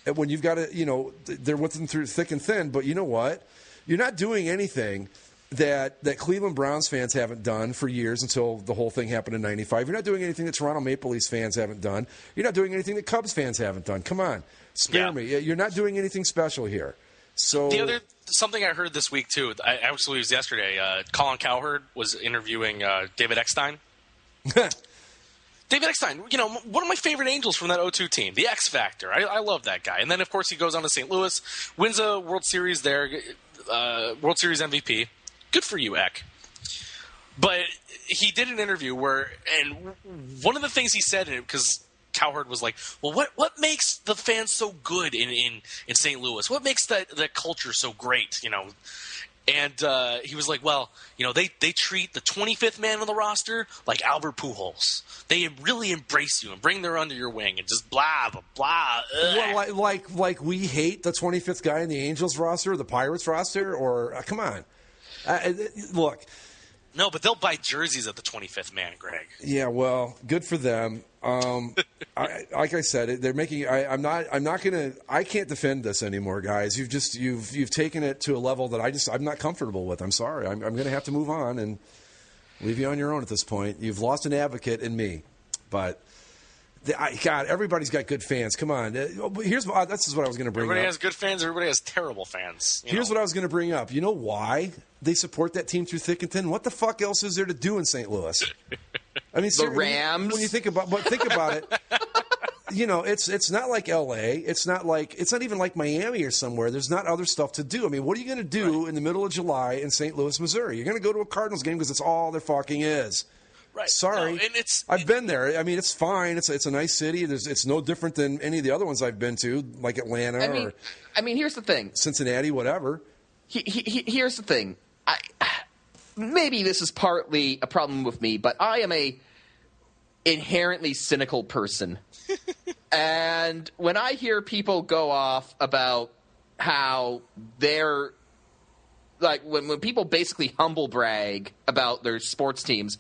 And when you've got to, they're with them through thick and thin, but you know what? You're not doing anything that Cleveland Browns fans haven't done for years until the whole thing happened in '95. You're not doing anything that Toronto Maple Leafs fans haven't done. You're not doing anything that Cubs fans haven't done. Come on. Spare me. You're not doing anything special here. So something I heard this week, too, actually it was yesterday, Colin Cowherd was interviewing David Eckstein. David Eckstein, one of my favorite Angels from that 0-2 team, the X Factor. I love that guy. And then, of course, he goes on to St. Louis, wins a World Series there, World Series MVP. Good for you, Eck. But he did an interview and one of the things he said in it, because Cowherd was like, well, what makes the fans so good in St. Louis? What makes that culture so great, And he was like, well, they treat the 25th man on the roster like Albert Pujols. They really embrace you and bring their under your wing and just blah, blah, blah. Well, like we hate the 25th guy in the Angels roster, the Pirates roster, or come on. Look. No, but they'll buy jerseys at the 25th man, Greg. Yeah, well, good for them. Like I said, they're making. I'm not gonna. I can't defend this anymore, guys. You've taken it to a level that I'm not comfortable with. I'm sorry. I'm going to have to move on and leave you on your own at this point. You've lost an advocate in me, but. God, everybody's got good fans. Come on. This is what I was going to bring up. Everybody has good fans. Everybody has terrible fans. Here's what I was going to bring up. You know why they support that team through thick and thin? What the fuck else is there to do in St. Louis? I mean, the Rams. When you think about it, it's not like L.A. It's not even like Miami or somewhere. There's not other stuff to do. I mean, what are you going to do in the middle of July in St. Louis, Missouri? You're going to go to a Cardinals game because it's all there fucking is. Right. Sorry, no, and I've been there. I mean, it's fine. It's a nice city. It's no different than any of the other ones I've been to, like Atlanta or. I mean, here's the thing. Cincinnati, whatever. Here's the thing. Maybe this is partly a problem with me, but I am a inherently cynical person, and when I hear people go off about how they're like when people basically humble brag about their sports teams.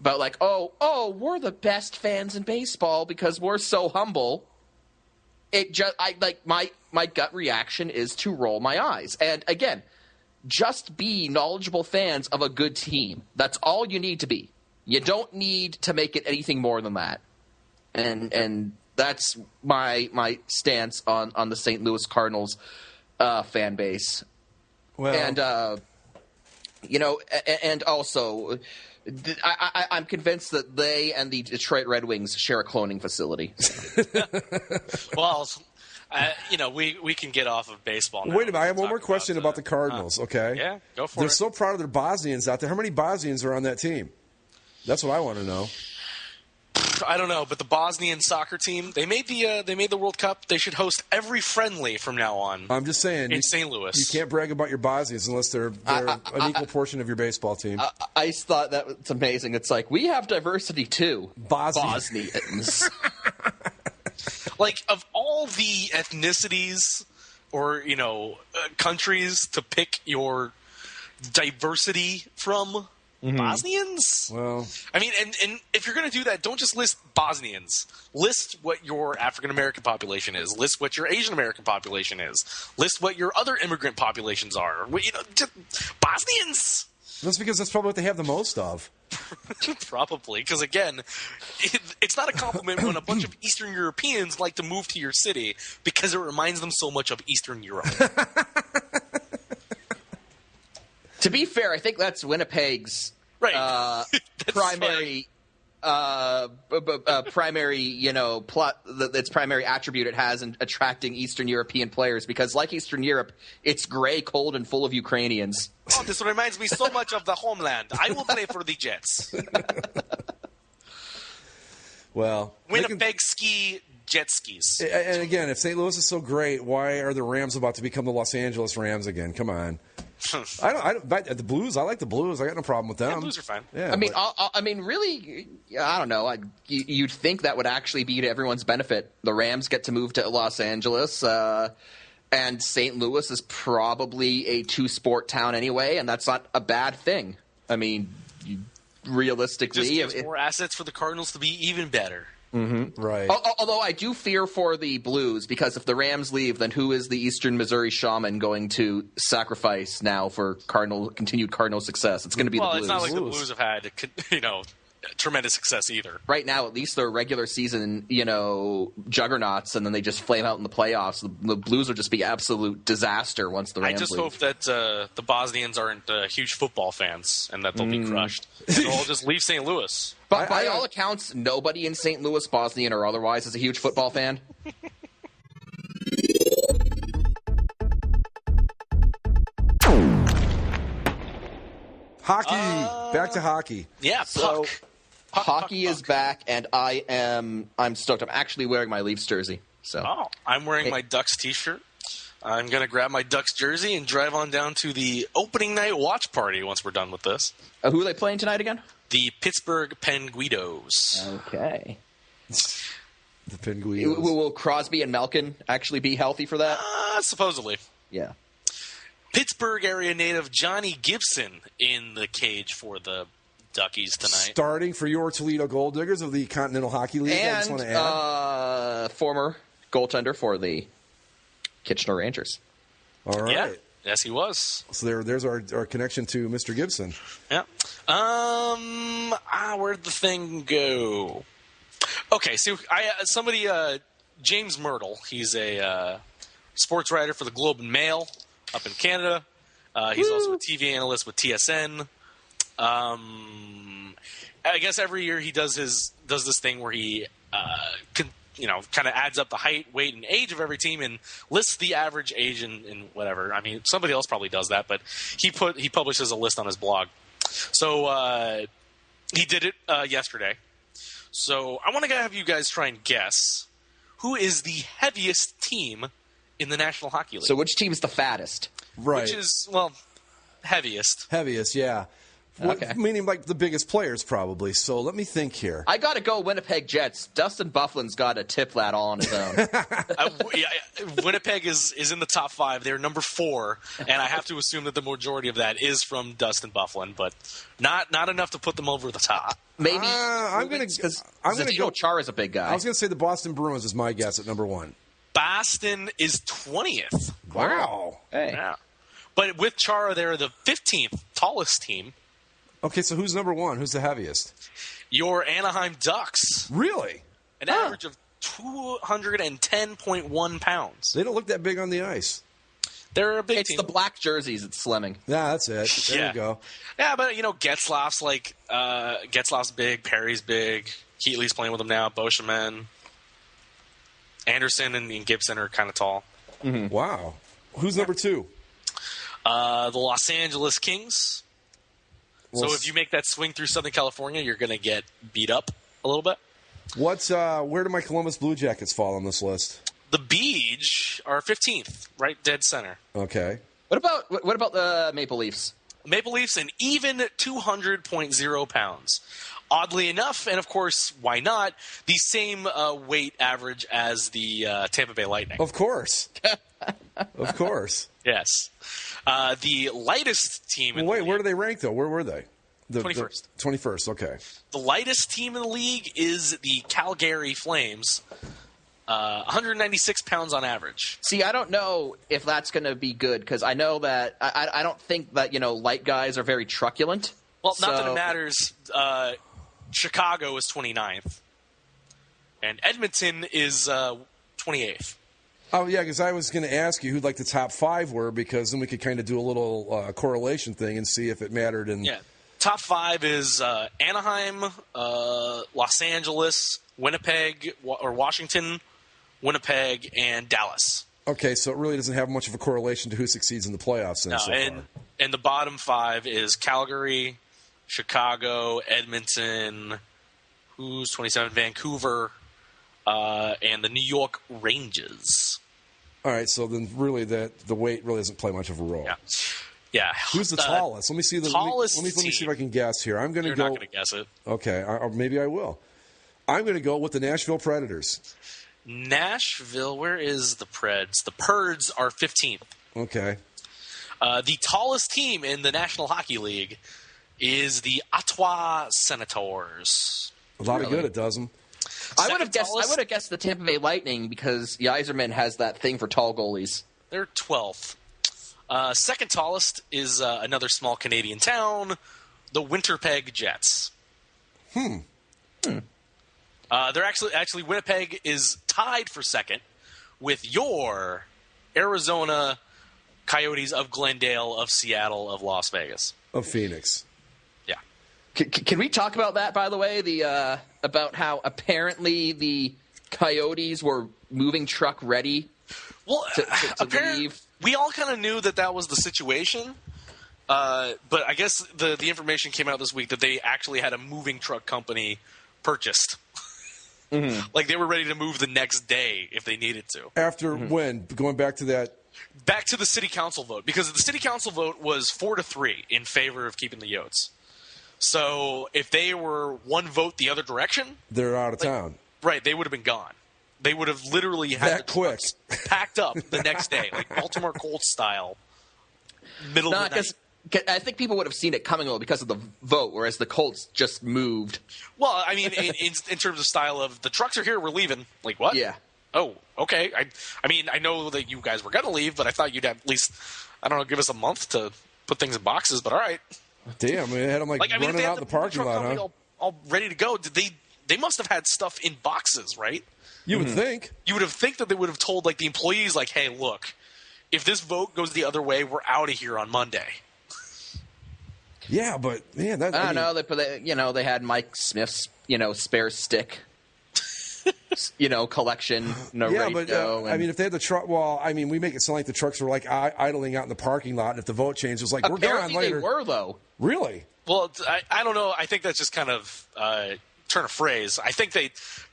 About like, oh, we're the best fans in baseball because we're so humble. My gut reaction is to roll my eyes. And again, just be knowledgeable fans of a good team. That's all you need to be. You don't need to make it anything more than that. And that's my stance on the St. Louis Cardinals fan base. Well, and also. I'm convinced that they and the Detroit Red Wings share a cloning facility. Well, we can get off of baseball now. Wait a minute. I have one more question about the Cardinals, okay? Yeah, go for it. They're so proud of their Bosnians out there. How many Bosnians are on that team? That's what I want to know. I don't know, but the Bosnian soccer team, they made the World Cup. They should host every friendly from now on. I'm just saying. In St. Louis. You can't brag about your Bosnians unless they're an equal portion of your baseball team. I just thought that was amazing. It's like, we have diversity too. Bosnians. Like, of all the ethnicities or, countries to pick your diversity from... Mm-hmm. Bosnians? Well, I mean, and if you're going to do that, don't just list Bosnians. List what your African-American population is. List what your Asian-American population is. List what your other immigrant populations are. Just Bosnians! That's because that's probably what they have the most of. Probably, because again, it's not a compliment when a bunch of Eastern Europeans like to move to your city because it reminds them so much of Eastern Europe. To be fair, I think that's Winnipeg's primary, plot. Its primary attribute it has in attracting Eastern European players, because, like Eastern Europe, it's gray, cold, and full of Ukrainians. Oh, this reminds me so much of the homeland. I will play for the Jets. Well, Winnipeg ski jet skis. And again, if St. Louis is so great, why are the Rams about to become the Los Angeles Rams again? Come on. I don't. But the Blues, I like the Blues. I got no problem with them. Yeah, Blues are fine. Yeah, I mean, really, I don't know. You'd think that would actually be to everyone's benefit. The Rams get to move to Los Angeles, and St. Louis is probably a two-sport town anyway, and that's not a bad thing. I mean, realistically, just gives more assets for the Cardinals to be even better. Mm-hmm. Right. Although I do fear for the Blues, because if the Rams leave, then who is the Eastern Missouri Shaman going to sacrifice now for continued Cardinal success? It's going to be the Blues. Well, it's not like the Blues have had, tremendous success either. Right now, at least they're regular season, juggernauts, and then they just flame out in the playoffs. The Blues will just be absolute disaster once the Rams leave. I just hope that the Bosnians aren't huge football fans and that they'll be crushed. So I'll just leave St. Louis. But by all accounts, nobody in St. Louis, Bosnian or otherwise, is a huge football fan. Hockey. Back to hockey. Yeah, so hockey puck. is back, and I'm stoked. I'm actually wearing my Leafs jersey. So I'm wearing my Ducks t-shirt. I'm going to grab my Ducks jersey and drive on down to the opening night watch party once we're done with this. Who are they playing tonight again? The Pittsburgh Penguinos. Okay. The Penguins. Will Crosby and Malkin actually be healthy for that? Supposedly. Yeah. Pittsburgh area native Johnny Gibson in the cage for the Duckies tonight. Starting for your Toledo Gold Diggers of the Continental Hockey League. And I just want to add. Former goaltender for the Kitchener Rangers. All right. Yeah. Yes, he was. So there's our connection to Mr. Gibson. Yeah. Where'd the thing go? Okay, so James Myrtle, he's a sports writer for the Globe and Mail up in Canada. He's also a TV analyst with TSN. I guess every year he does this thing where he kind of adds up the height, weight, and age of every team and lists the average age and whatever. I mean, somebody else probably does that, but he publishes a list on his blog. So he did it yesterday. So I want to have you guys try and guess who is the heaviest team in the National Hockey League. So which team is the fattest? Right. Which is, heaviest. Heaviest, yeah. Okay. Meaning like the biggest players probably. So let me think here. I got to go Winnipeg Jets. Dustin Byfuglien's got to tip that all on his own. Winnipeg is in the top 5. They're number 4, and I have to assume that the majority of that is from Dustin Byfuglien, but not enough to put them over the top. Maybe I'm going to go. Chara is a big guy. I was going to say the Boston Bruins is my guess at number 1. Boston is 20th. Wow. Hey. Yeah. But with Chara, they're the 15th tallest team. Okay, so who's number 1? Who's the heaviest? Your Anaheim Ducks. Really? An average of 210.1 pounds. They don't look that big on the ice. They're a big It's team. the black jerseys. It's slimming. Yeah, that's it. There you go. Yeah, but Getzlaf's Getzlaf's big, Perry's big, Heatley's playing with him now, Beauchemin, Anderson and Gibson are kind of tall. Mm-hmm. Wow. Who's number 2? The Los Angeles Kings. So if you make that swing through Southern California, you're going to get beat up a little bit. Where do my Columbus Blue Jackets fall on this list? The Beach are 15th, right dead center. Okay. What about the Maple Leafs? Maple Leafs an even 200.0 pounds. Oddly enough, and of course, why not, the same weight average as the Tampa Bay Lightning. Of course. Of course. Yes. The lightest team in the league. Where do they rank, though? Where were they? 21st. 21st, okay. The lightest team in the league is the Calgary Flames. 196 pounds on average. See, I don't know if that's going to be good, because I know that I don't think that light guys are very truculent. Well, not that it matters. Chicago is 29th. And Edmonton is 28th. Oh, yeah, because I was going to ask you who the top 5 were, because then we could kind of do a little correlation thing and see if it mattered. Yeah. Top 5 is Anaheim, Los Angeles, Winnipeg, or Washington, Winnipeg, and Dallas. Okay, so it really doesn't have much of a correlation to who succeeds in the playoffs then so far. And the bottom 5 is Calgary, Chicago, Edmonton, who's 27, Vancouver, and the New York Rangers. All right, so then really the weight really doesn't play much of a role. Yeah. Yeah. Who's the tallest? Let me see the tallest let me see if I can guess here. I'm going to You're go. not going to guess it. Okay, or maybe I will. I'm going to go with the Nashville Predators. Nashville, where is the Preds? The Preds are 15th. Okay. The tallest team in the National Hockey League is the Ottawa Senators. A lot of good it does them. I would have guessed the Tampa Bay Lightning because Yzerman has that thing for tall goalies. They're 12th. Second tallest is another small Canadian town, the Winnipeg Jets. They're actually Winnipeg is tied for second with your Arizona Coyotes of Glendale, of Seattle, of Las Vegas, of Phoenix. Yeah. Can we talk about that, by the way? About how apparently the Coyotes were moving truck ready. Well, to leave. We all kind of knew that was the situation. But I guess the information came out this week that they actually had a moving truck company purchased. Mm-hmm. Like they were ready to move the next day if they needed to. After when? Going back to that? Back to the city council vote, because the city council vote was 4-3 in favor of keeping the Yotes. So if they were one vote the other direction, they're out of town. Right, they would have been gone. They would have literally had that quick packed up the next day, like Baltimore Colts style, middle of the night. I think people would have seen it coming because of the vote, whereas the Colts just moved. Well, I mean, in terms of style of the trucks are here, we're leaving. Like what? Yeah. Oh, okay. I mean, I know that you guys were going to leave, but I thought you'd at least, I don't know, give us a month to put things in boxes. But all right. Damn, they had them running out in the parking lot, huh? All ready to go. They must have had stuff in boxes, right? You would think. You would have think that they would have told the employees, hey, look, if this vote goes the other way, we're out of here on Monday. Yeah, but man, I don't know. They had Mike Smith's spare stick. Collection. Yeah, but I mean, if they had the truck, we make it sound like the trucks were idling out in the parking lot. And if the vote changed, it was we're gone later. They were though. Really? Well, I don't know. I think that's just kind of turn of phrase. I think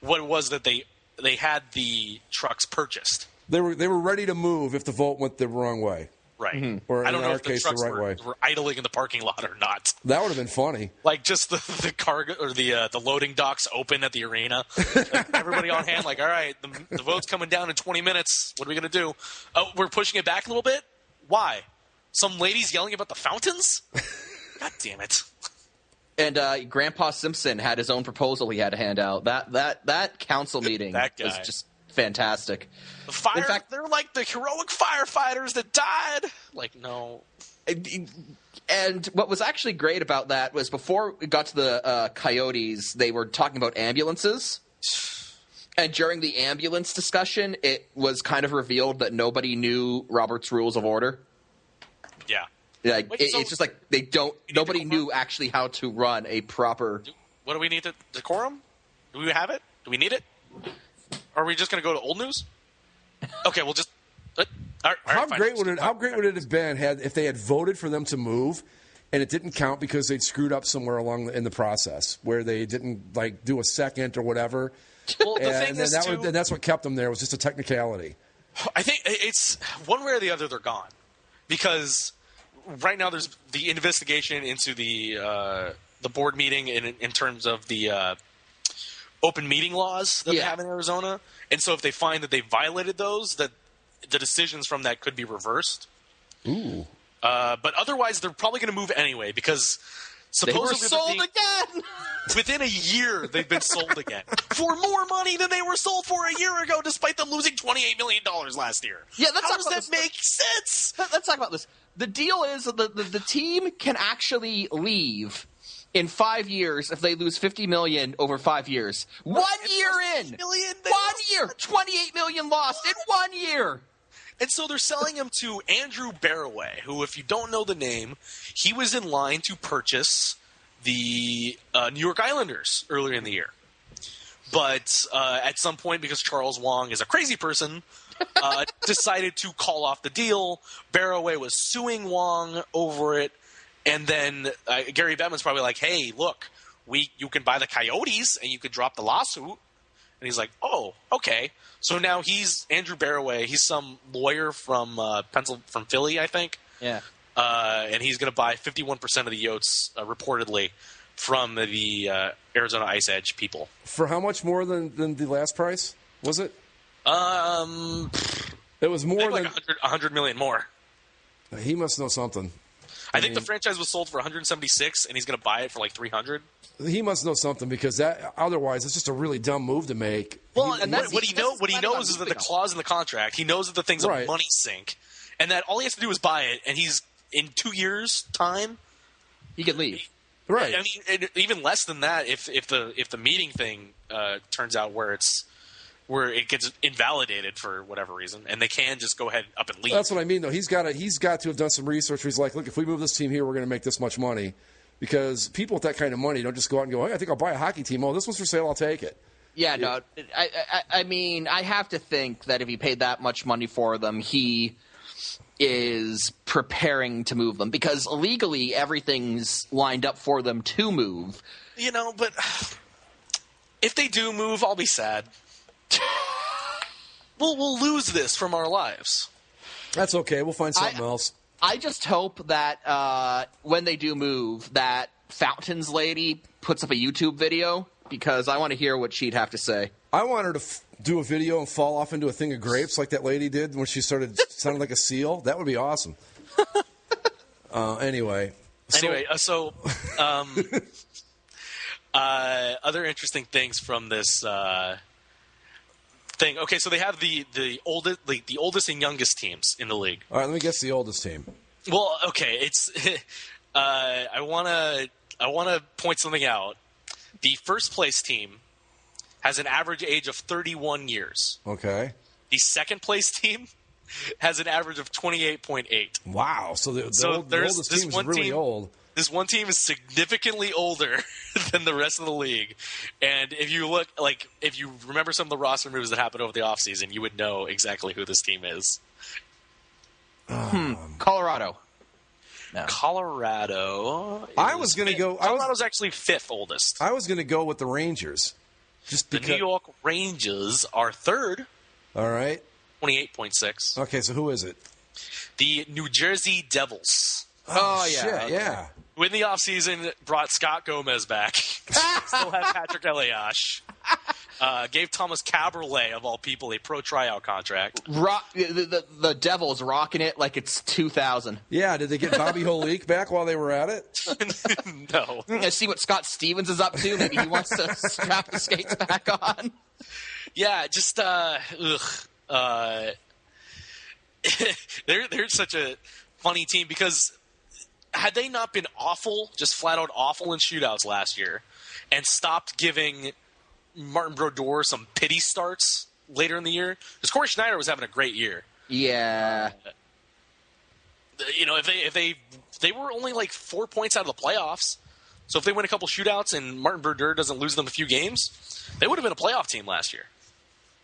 what it was that they had the trucks purchased. They were ready to move if the vote went the wrong way. Right. Mm-hmm. Or I don't know if the case, trucks the right way. were idling in the parking lot or not. That would have been funny. Just the cargo or the loading docks open at the arena. Everybody on hand, all right, the vote's coming down in 20 minutes. What are we going to do? Oh, we're pushing it back a little bit? Why? Some ladies yelling about the fountains? God damn it. And Grandpa Simpson had his own proposal he had to hand out. That council meeting was just fantastic. In fact, they're like the heroic firefighters that died. No. And what was actually great about that was before we got to the Coyotes, they were talking about ambulances. And during the ambulance discussion, it was kind of revealed that nobody knew Robert's Rules of Order. Yeah. It's just nobody knew actually how to run a proper... What do we need? Decorum? Do we have it? Do we need it? Are we just going to go to old news? Okay, we'll just... How great would it have been if they had voted for them to move and it didn't count because they'd screwed up somewhere in the process where they didn't do a second or whatever. Well, the thing is, that's what kept them there, was just a technicality. I think it's one way or the other they're gone, because right now there's the investigation into the board meeting in terms of the open meeting laws that they have in Arizona, and so if they find that they violated those, that the decisions from that could be reversed. Ooh. But otherwise, they're probably going to move anyway, because supposedly they were sold again. Within a year, they've been sold again for more money than they were sold for a year ago, despite them losing $28 million last year. Yeah, how does that make sense? Let's talk about this. The deal is the team can actually leave in 5 years if they lose $50 million over 5 years. 1 year in, 1 year, $28 million lost in 1 year. And so they're selling him to Andrew Barroway, who, if you don't know the name, he was in line to purchase the New York Islanders earlier in the year. But at some point, because Charles Wong is a crazy person, decided to call off the deal. Barroway was suing Wong over it. And then Gary Bettman's probably like, hey, look, you can buy the Coyotes and you could drop the lawsuit. And he's like, oh, okay. So now he's Andrew Barroway. He's some lawyer from Philly, I think. Yeah. and he's going to buy 51% of the Yotes, reportedly, from the Arizona Ice Edge people. For how much more than the last price? Was it? It was more like than $100 million more. He must know something. I think the franchise was sold for 176, and he's going to buy it for like 300. He must know something because that otherwise it's just a really dumb move to make. Well, and what he knows is that the clause in the contract. He knows that the thing's a money sink, and that all he has to do is buy it, and he's in 2 years' time he could leave. Right. I mean, even less than that if the meeting thing turns out where it gets invalidated for whatever reason, and they can just go ahead up and leave. That's what I mean, though. He's got to have done some research where he's like, look, if we move this team here, we're going to make this much money. Because people with that kind of money don't just go out and go, hey, I think I'll buy a hockey team. Oh, this one's for sale. I'll take it. Yeah, no. I mean, I have to think that if he paid that much money for them, he is preparing to move them. Because legally, everything's lined up for them to move. But if they do move, I'll be sad. We'll lose this from our lives. That's okay. We'll find something else. I just hope that when they do move, that Fountains lady puts up a YouTube video because I want to hear what she'd have to say. I want her to do a video and fall off into a thing of grapes like that lady did when she started sounding like a seal. That would be awesome. Anyway. Other interesting things from this thing. Okay, so they have the oldest and youngest teams in the league. All right, let me guess the oldest team. Well, okay, it's I want to point something out. The first place team has an average age of 31 years. Okay. The second place team has an average of 28.8. Wow, so the oldest team is really old. This one team is significantly older than the rest of the league. And if you remember some of the roster moves that happened over the offseason, you would know exactly who this team is. Colorado. No. Colorado. Colorado's actually fifth oldest. I was going to go with the Rangers. The New York Rangers are third. All right. 28.6. Okay, so who is it? The New Jersey Devils. Oh yeah, okay. Yeah. Who in the offseason brought Scott Gomez back. Still have Patrick Elias. Gave Thomas Caberlet, of all people, a pro tryout contract. The Devils rocking it like it's 2000. Yeah, did they get Bobby Holik back while they were at it? No. I see what Scott Stevens is up to. Maybe he wants to strap the skates back on. Yeah, just they're such a funny team because had they not been awful, just flat out awful in shootouts last year, and stopped giving Martin Brodeur some pity starts later in the year, because Corey Schneider was having a great year. Yeah. If they were only like 4 points out of the playoffs, so if they win a couple shootouts and Martin Brodeur doesn't lose them a few games, they would have been a playoff team last year.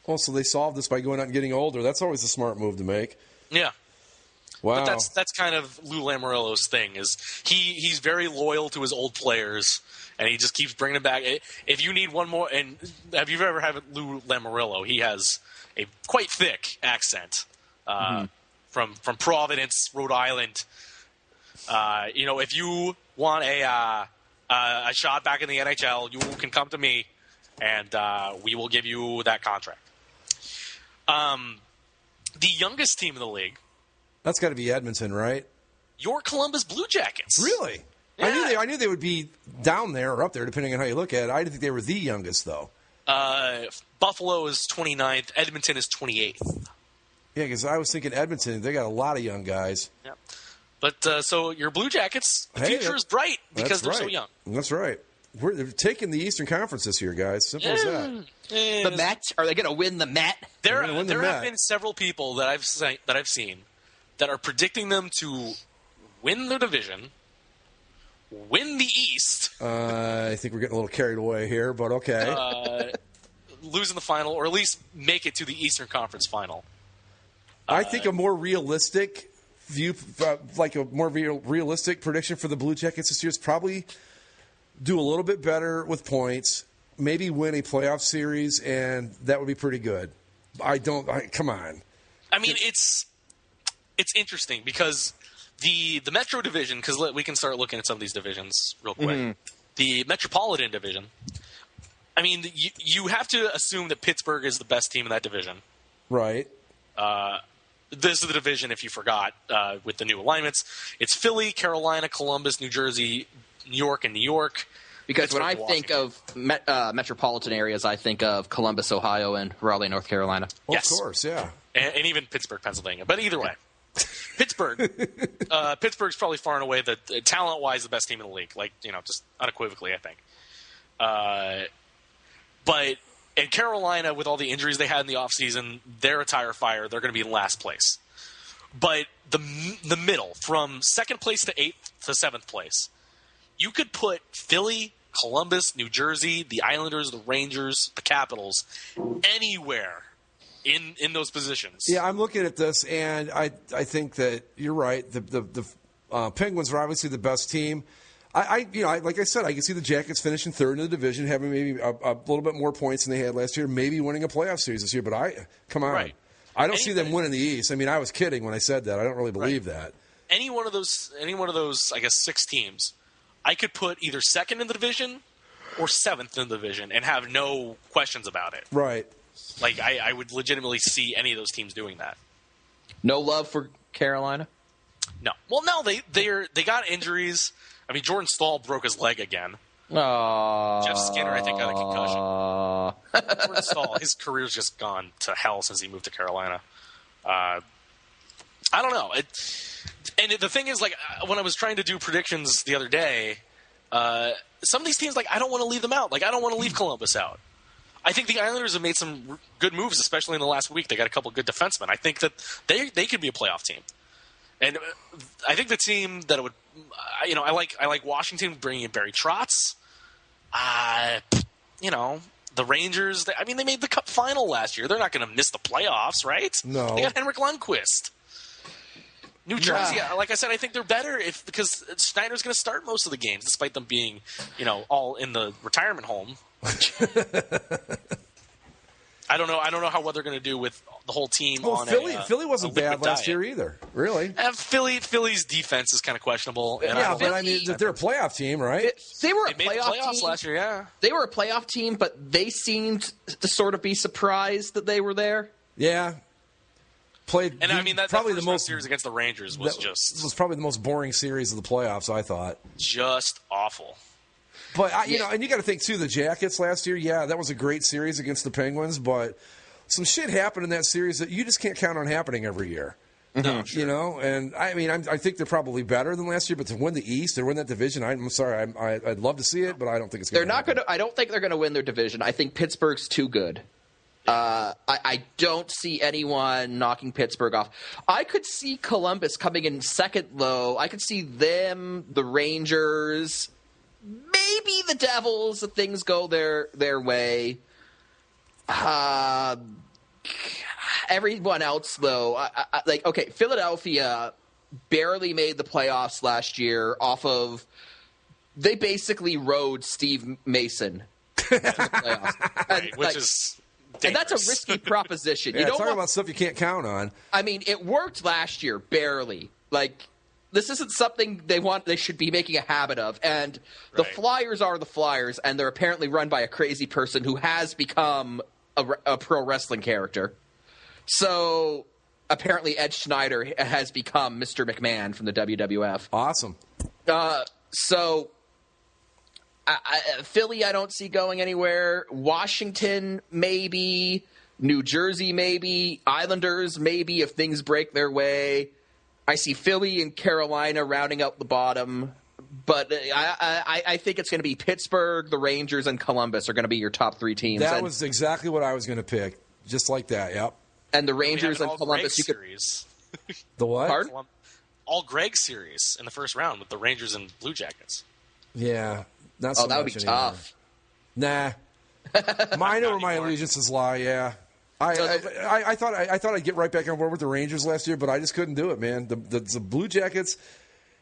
Oh, so they solved this by going out and getting older. That's always a smart move to make. Yeah. Wow. But that's kind of Lou Lamoriello's thing. Is he's very loyal to his old players, and he just keeps bringing them back. If you need one more, and have you ever had Lou Lamoriello? He has a quite thick accent from Providence, Rhode Island. If you want a shot back in the NHL, you can come to me, and we will give you that contract. The youngest team in the league. That's got to be Edmonton, right? Your Columbus Blue Jackets. Really? Yeah. I knew they would be down there or up there, depending on how you look at it. I didn't think they were the youngest, though. Buffalo is 29th. Edmonton is 28th. Yeah, because I was thinking Edmonton, they got a lot of young guys. Yeah. But so your Blue Jackets, the future is bright because they're so young. That's right. They're taking the Eastern Conference this year, guys. Simple as that. The Met? Are they going to win the Met? There have been several people that I've seen that are predicting them to win the division, win the East. I think we're getting a little carried away here, but okay. Lose in the final, or at least make it to the Eastern Conference final. I think a more realistic view, like a more realistic prediction for the Blue Jackets this year is probably do a little bit better with points, maybe win a playoff series, and that would be pretty good. Come on. I mean, it's interesting because The Metro division, because we can start looking at some of these divisions real quick. Mm-hmm. The Metropolitan division. I mean, you have to assume that Pittsburgh is the best team in that division. Right. This is the division, if you forgot, with the new alignments. It's Philly, Carolina, Columbus, New Jersey, New York, and New York. Because when I think of metropolitan areas, I think of Columbus, Ohio, and Raleigh, North Carolina. Well, yes. Of course, yeah. And even Pittsburgh, Pennsylvania. But either way. Pittsburgh's probably far and away talent-wise the best team in the league. Like, just unequivocally, I think. But in Carolina, with all the injuries they had in the offseason, they're a tire fire. They're going to be in last place. But the middle, from second place to 8th to 7th place, you could put Philly, Columbus, New Jersey, the Islanders, the Rangers, the Capitals, anywhere in those positions. Yeah, I'm looking at this, and I think that you're right. The Penguins are obviously the best team. Like I said, I can see the Jackets finishing third in the division, having maybe a little bit more points than they had last year, maybe winning a playoff series this year. But come on. Right. I don't see them winning the East. I mean, I was kidding when I said that. I don't really believe that. Any one of those, I guess, 6 teams, I could put either second in the division or 7th in the division and have no questions about it. Right. Like, I would legitimately see any of those teams doing that. No love for Carolina? No. Well, no, they got injuries. I mean, Jordan Stahl broke his leg again. Jeff Skinner, I think, got a concussion. Jordan Stahl, his career's just gone to hell since he moved to Carolina. I don't know. And the thing is, like, when I was trying to do predictions the other day, some of these teams, like, I don't want to leave them out. Like, I don't want to leave Columbus out. I think the Islanders have made some good moves, especially in the last week. They got a couple good defensemen. I think that they could be a playoff team. And I think the team that it would, I like Washington bringing in Barry Trotz. The Rangers. They made the Cup final last year. They're not going to miss the playoffs, right? No. They got Henrik Lundqvist. New Jersey, like I said, I think they're better because Schneider's going to start most of the games, despite them being, all in the retirement home. I don't know how well they're going to do with the whole team. Well, Philly wasn't bad last year either, really. Philly's defense is kind of questionable. But I mean, they're a playoff team, right? They were made the playoffs last year, yeah. They were a playoff team, but they seemed to sort of be surprised that they were there. Yeah. That probably the most series against the Rangers was probably the most boring series of the playoffs, I thought. Just awful. But and you got to think too, the Jackets last year. Yeah, that was a great series against the Penguins, but some shit happened in that series that you just can't count on happening every year. No, sure. And I think they're probably better than last year, but to win the East or win that division, I'm sorry, I'd love to see it, but I don't think it's going to happen. I don't think they're going to win their division. I think Pittsburgh's too good. I don't see anyone knocking Pittsburgh off. I could see Columbus coming in second low. I could see them, the Rangers, maybe the Devils if things go their way. Everyone else, though, Philadelphia barely made the playoffs last year off of – they basically rode Steve Mason to the playoffs. Which is dangerous. And that's a risky proposition. Yeah, talk about stuff you can't count on. I mean, it worked last year, barely. Like, this isn't something they should be making a habit of. And the Flyers are the Flyers, and they're apparently run by a crazy person who has become a pro wrestling character. So apparently Ed Schneider has become Mr. McMahon from the WWF. Awesome. Philly I don't see going anywhere. Washington maybe. New Jersey maybe. Islanders maybe if things break their way. I see Philly and Carolina rounding out the bottom. But I think it's going to be Pittsburgh, the Rangers, and Columbus are going to be your top 3 teams. That was exactly what I was going to pick. Just like that, yep. And the Rangers and Columbus. Series. The what? Pardon? All Greg series in the first round with the Rangers and Blue Jackets. Yeah. Not so that would be anymore. tough. Nah. I know where my allegiances lie, yeah. I thought I'd get right back on board with the Rangers last year, but I just couldn't do it, man. The Blue Jackets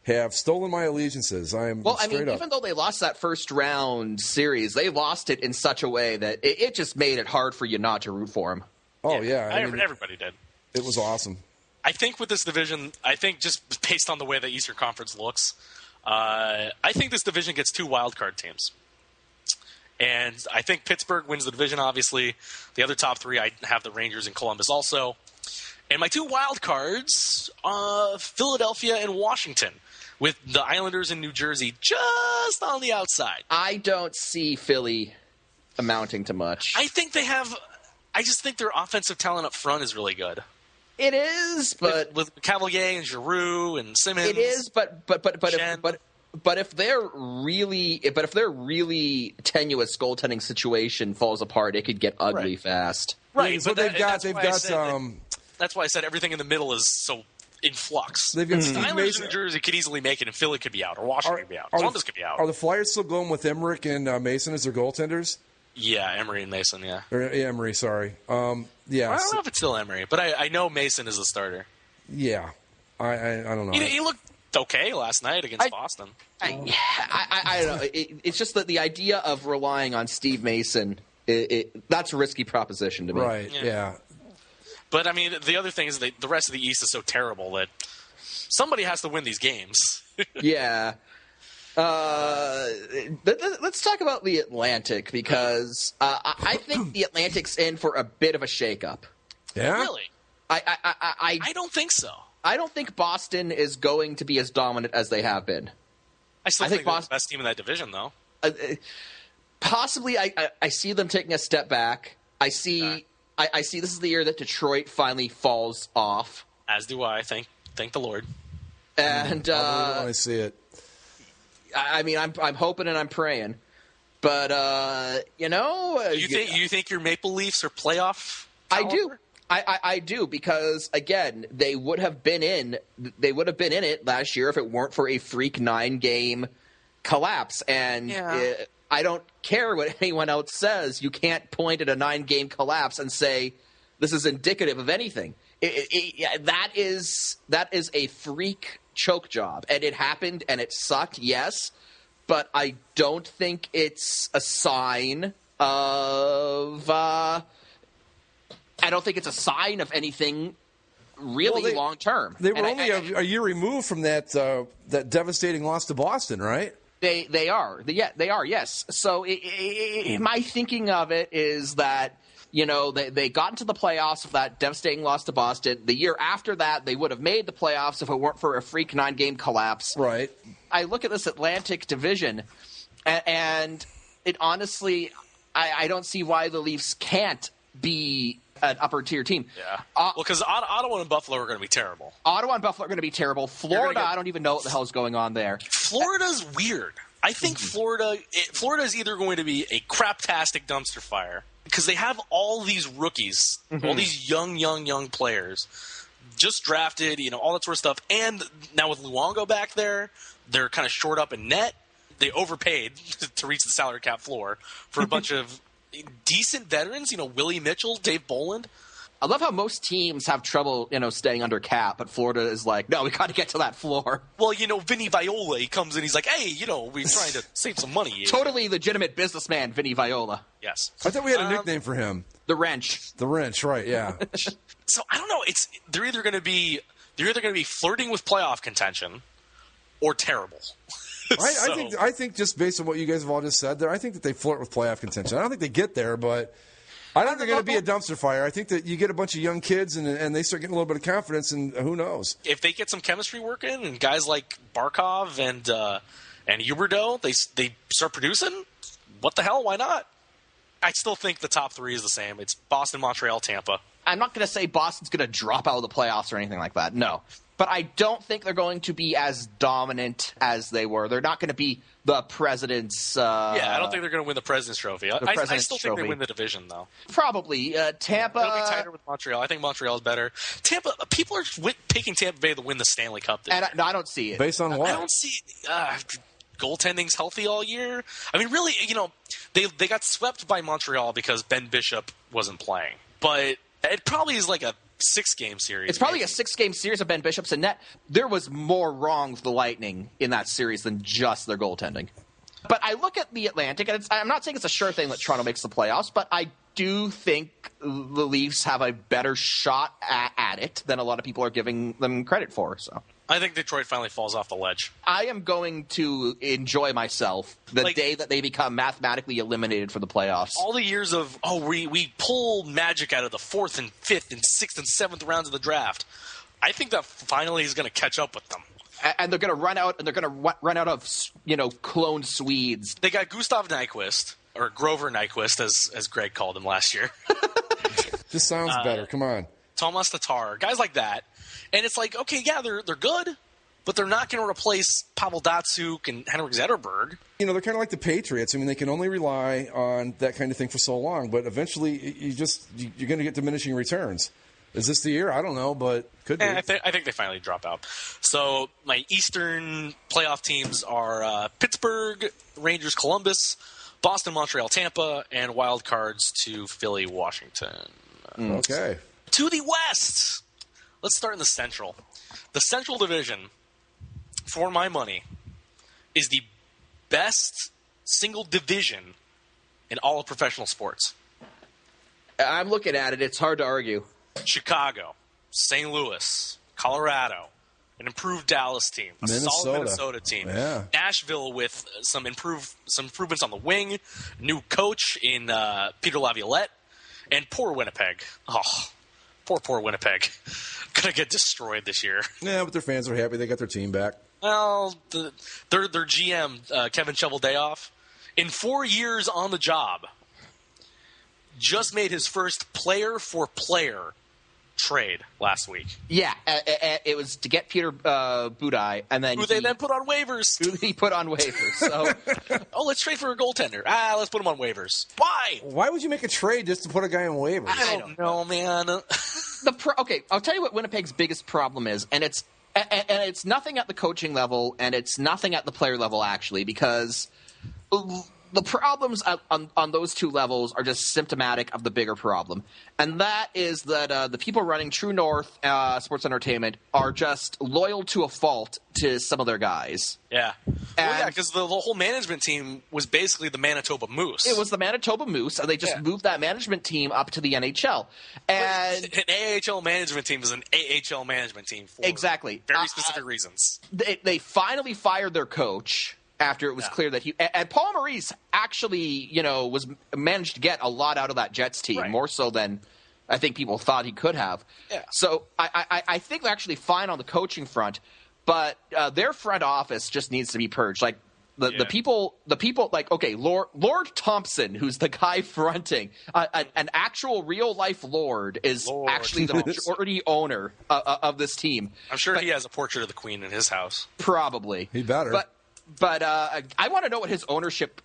have stolen my allegiances. Even though they lost that first round series, they lost it in such a way that it just made it hard for you not to root for them. Oh, yeah. Everybody did. It was awesome. I think with this division, I think just based on the way the Eastern Conference looks, I think this division gets 2 wild card teams. And I think Pittsburgh wins the division, obviously. The other top 3, I have the Rangers and Columbus also. And my 2 wild cards, Philadelphia and Washington, with the Islanders in New Jersey just on the outside. I don't see Philly amounting to much. I just think their offensive talent up front is really good. It is, but with Cavalier and Giroux and Simmons. It is, but if their really tenuous goaltending situation falls apart, it could get ugly fast. Right, so they've got that's why I said everything in the middle is so in flux. They've got Steve Islanders Mason. in New Jersey could easily make it, and Philly could be out, or Washington could be out, Columbus could be out. Are the Flyers still going with Emmerich and Mason as their goaltenders? Yeah, Emery and Mason, yeah. Or Emery, sorry. Yeah. I don't know if it's still Emery, but I know Mason is the starter. Yeah. I don't know. He looked okay last night against Boston. I don't know. It's just that the idea of relying on Steve Mason, that's a risky proposition to me. Right, yeah. But, I mean, the other thing is that the rest of the East is so terrible that somebody has to win these games. Yeah. Let's talk about the Atlantic, because I think the Atlantic's in for a bit of a shakeup. Yeah? Really? I don't think so. I don't think Boston is going to be as dominant as they have been. I still think they're the best team in that division, though. Possibly, I see them taking a step back. I see this is the year that Detroit finally falls off. As do I. Thank the Lord. And I see it. I mean, I'm hoping and I'm praying, but you think your Maple Leafs are playoff caliber? I do. I do, because again, they would have been in it last year if it weren't for a freak 9-game collapse. And I don't care what anyone else says. You can't point at a 9-game collapse and say this is indicative of anything. That is a freak choke job, and it happened and it sucked, yes, but I don't think it's a sign of anything really long term. They were only a year removed from that devastating loss to Boston, right? They are. They are, yes. So my thinking of it is that, they got into the playoffs with that devastating loss to Boston. The year after that, they would have made the playoffs if it weren't for a freak 9-game collapse. Right. I look at this Atlantic division, and it honestly, I don't see why the Leafs can't be an upper-tier team. Yeah. Because Ottawa and Buffalo are going to be terrible. Ottawa and Buffalo are going to be terrible. Florida, I don't even know what the hell is going on there. Florida's weird. I think Florida is either going to be a craptastic dumpster fire, because they have all these rookies, all these young players, just drafted, all that sort of stuff. And now with Luongo back there, they're kind of short up in net. They overpaid to reach the salary cap floor for a bunch of decent veterans, Willie Mitchell, Dave Bolland. I love how most teams have trouble, staying under cap, but Florida is like, no, we got to get to that floor. Well, Vinny Viola, he comes in, he's like, hey, we're trying to save some money here. Totally legitimate businessman, Vinny Viola. Yes. I thought we had a nickname for him. The Wrench. The Wrench, right? Yeah. So I don't know. They're either going to be flirting with playoff contention or terrible. I think just based on what you guys have all just said there, I think that they flirt with playoff contention. I don't think they get there, but I don't think they're going to be a dumpster fire. I think that you get a bunch of young kids and they start getting a little bit of confidence, and who knows? If they get some chemistry working and guys like Barkov and Huberdeau, they start producing, what the hell? Why not? I still think the top 3 is the same. It's Boston, Montreal, Tampa. I'm not going to say Boston's going to drop out of the playoffs or anything like that. No. But I don't think they're going to be as dominant as they were. They're not going to be the President's... I don't think they're going to win the President's Trophy. I still think they win the division, though. Probably. Tampa... It'll be tighter with Montreal. I think Montreal's better. Tampa... People are picking Tampa Bay to win the Stanley Cup this year. I don't see it. Based on what? I don't see... goaltending's healthy all year. I mean, really, they got swept by Montreal because Ben Bishop wasn't playing. But it probably is like a 6-game series. It's probably a 6-game series of Ben Bishop's in net. There was more wrong with the Lightning in that series than just their goaltending. But I look at the Atlantic, and I'm not saying it's a sure thing that Toronto makes the playoffs, but I do think the Leafs have a better shot at it than a lot of people are giving them credit for. So I think Detroit finally falls off the ledge. I am going to enjoy myself the day that they become mathematically eliminated for the playoffs. All the years of, we pull Magic out of the 4th and 5th and 6th and 7th rounds of the draft. I think that finally is going to catch up with them. And they're going to run out, and they're going to run out of, clone Swedes. They got Gustav Nyquist, or Grover Nyquist, as Greg called him last year. This sounds better. Come on. Tomas Tatar, guys like that. And it's like, okay, yeah, they're good, but they're not going to replace Pavel Datsyuk and Henrik Zetterberg. They're kind of like the Patriots. I mean, they can only rely on that kind of thing for so long, but eventually you're going to get diminishing returns. Is this the year? I don't know, but could be. I think they finally drop out. So my Eastern playoff teams are Pittsburgh, Rangers, Columbus, Boston, Montreal, Tampa, and wild cards to Philly, Washington. Okay. To the West. Let's start in the Central. The Central Division, for my money, is the best single division in all of professional sports. I'm looking at it. It's hard to argue. Chicago, St. Louis, Colorado, an improved Dallas team, a solid Minnesota team, Nashville with some improvements on the wing, new coach in Peter Laviolette, and poor Winnipeg. Oh, poor Winnipeg. Gonna get destroyed this year. Yeah, but their fans are happy they got their team back. Well, their GM, Kevin Cheveldayoff, in 4 years on the job, just made his first player-for-player trade last week. Yeah, it was to get Peter Budaj, and then they then put on waivers. He put on waivers. So, let's trade for a goaltender. Let's put him on waivers. Why? Why would you make a trade just to put a guy on waivers? I don't know, man. Okay, I'll tell you what Winnipeg's biggest problem is, and it's nothing at the coaching level, and it's nothing at the player level actually, because the problems on those two levels are just symptomatic of the bigger problem. And that is that the people running True North Sports Entertainment are just loyal to a fault to some of their guys. Yeah. Because the whole management team was basically the Manitoba Moose. It was the Manitoba Moose, and they just moved that management team up to the NHL. And an AHL management team is an AHL management team for very specific reasons. They finally fired their coach after it was clear that and Paul Maurice actually, was managed to get a lot out of that Jets team, more so than I think people thought he could have. Yeah. So I think they're actually fine on the coaching front, but their front office just needs to be purged. Like the people like, okay, Lord Thompson, who's the guy fronting, an actual real life Lord is actually the majority owner of this team. I'm sure he has a portrait of the Queen in his house. Probably. He better. But I want to know what his ownership,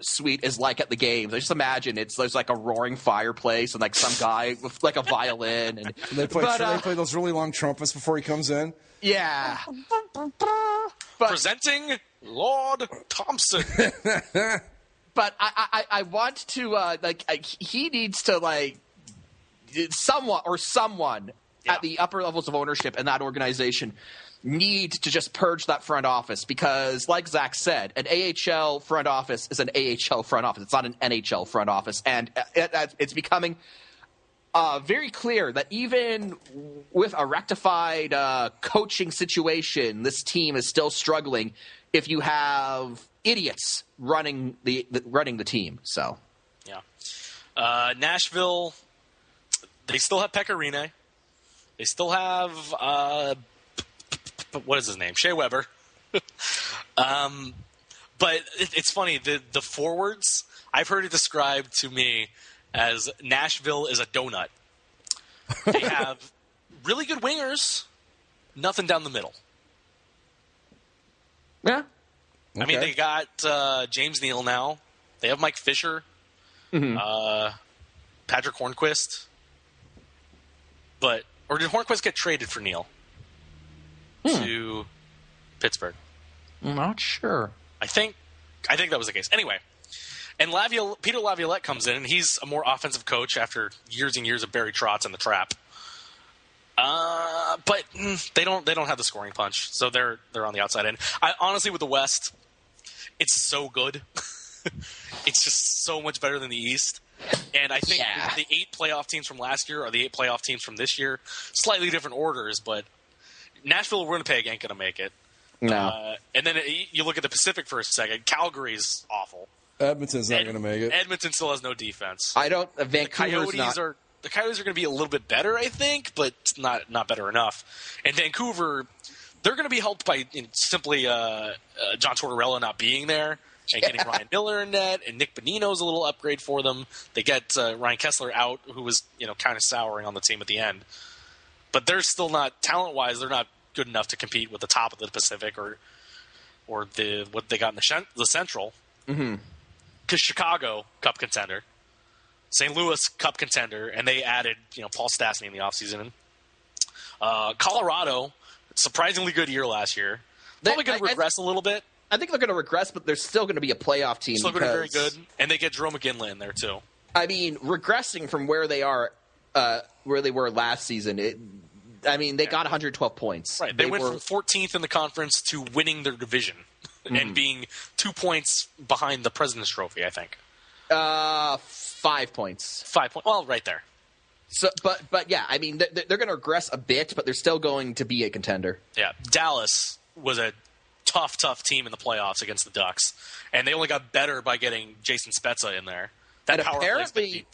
suite is like at the games. I just imagine there's like a roaring fireplace and like some guy with like a violin, and they play those really long trumpets before he comes in. Yeah. Presenting Lord Thompson. But I want to he needs to someone at the upper levels of ownership in that organization need to just purge that front office, because like Zach said, an AHL front office is an AHL front office. It's not an NHL front office. And it's becoming very clear that even with a rectified coaching situation, this team is still struggling if you have idiots running the team. So, yeah. Nashville, they still have Pecorine. They still have what is his name? Shea Weber. But it's funny. The forwards, I've heard it described to me as Nashville is a donut. They have really good wingers, nothing down the middle. Yeah. Okay. I mean, they got James Neal now. They have Mike Fisher, Patrick Hornquist. Or did Hornquist get traded for Neal to Pittsburgh? I'm not sure. I think that was the case. Anyway, and Peter Laviolette comes in, and he's a more offensive coach after years and years of Barry Trotz in the trap. But they don't have the scoring punch, so they're on the outside end. Honestly, with the West, it's so good. It's just so much better than the East. And I think the 8 playoff teams from last year are the 8 playoff teams from this year. Slightly different orders, but Nashville or Winnipeg ain't going to make it. No. And then you look at the Pacific for a second. Calgary's awful. Edmonton's not going to make it. Edmonton still has no defense. Vancouver's not. The Coyotes are going to be a little bit better, I think, but not better enough. And Vancouver, they're going to be helped by simply John Tortorella not being there and getting Ryan Miller in net, and Nick Bonino's a little upgrade for them. They get Ryan Kessler out, who was kind of souring on the team at the end. But they're still not, talent-wise, they're not good enough to compete with the top of the Pacific or what they got in the Central. Mm-hmm. Because Chicago, Cup contender. St. Louis, Cup contender. And they added Paul Stastny in the offseason. Colorado, surprisingly good year last year. Probably going to regress a little bit. I think they're going to regress, but they're still going to be a playoff team. Still going to be very good. And they get Jerome McGinley in there, too. I mean, regressing from where they are, where they were last season, they got 112 points. Right. They went from 14th in the conference to winning their division and being 2 points behind the President's Trophy, I think. 5 points. 5 points. Well, right there. So, but yeah, I mean, they're going to regress a bit, but they're still going to be a contender. Yeah. Dallas was a tough team in the playoffs against the Ducks, and they only got better by getting Jason Spezza in there. Apparently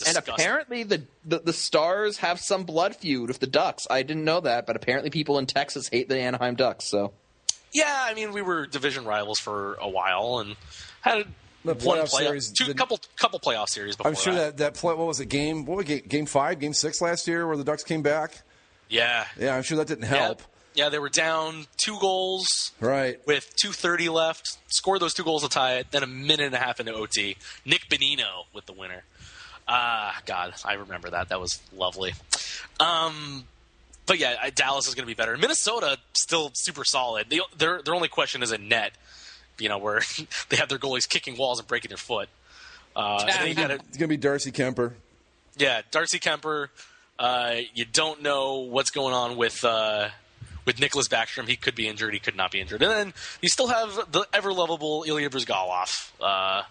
the Stars have some blood feud with the Ducks. I didn't know that, but apparently people in Texas hate the Anaheim Ducks. So, yeah, I mean, we were division rivals for a while and had couple playoff series before. I'm sure that what was it, game 5, game 6 last year where the Ducks came back? Yeah. Yeah, I'm sure that didn't help. Yeah, they were down 2 goals with 2:30 left. Scored those 2 goals to tie it, then a minute and a half into OT. Nick Bonino with the winner. God, I remember that. That was lovely. But yeah, Dallas is going to be better. Minnesota still super solid. Their only question is a net. Where they have their goalies kicking walls and breaking their foot. It's going to be Darcy Kemper. Yeah, Darcy Kemper. You don't know what's going on with Nicholas Backstrom. He could be injured. He could not be injured. And then you still have the ever-lovable Ilya Bryzgalov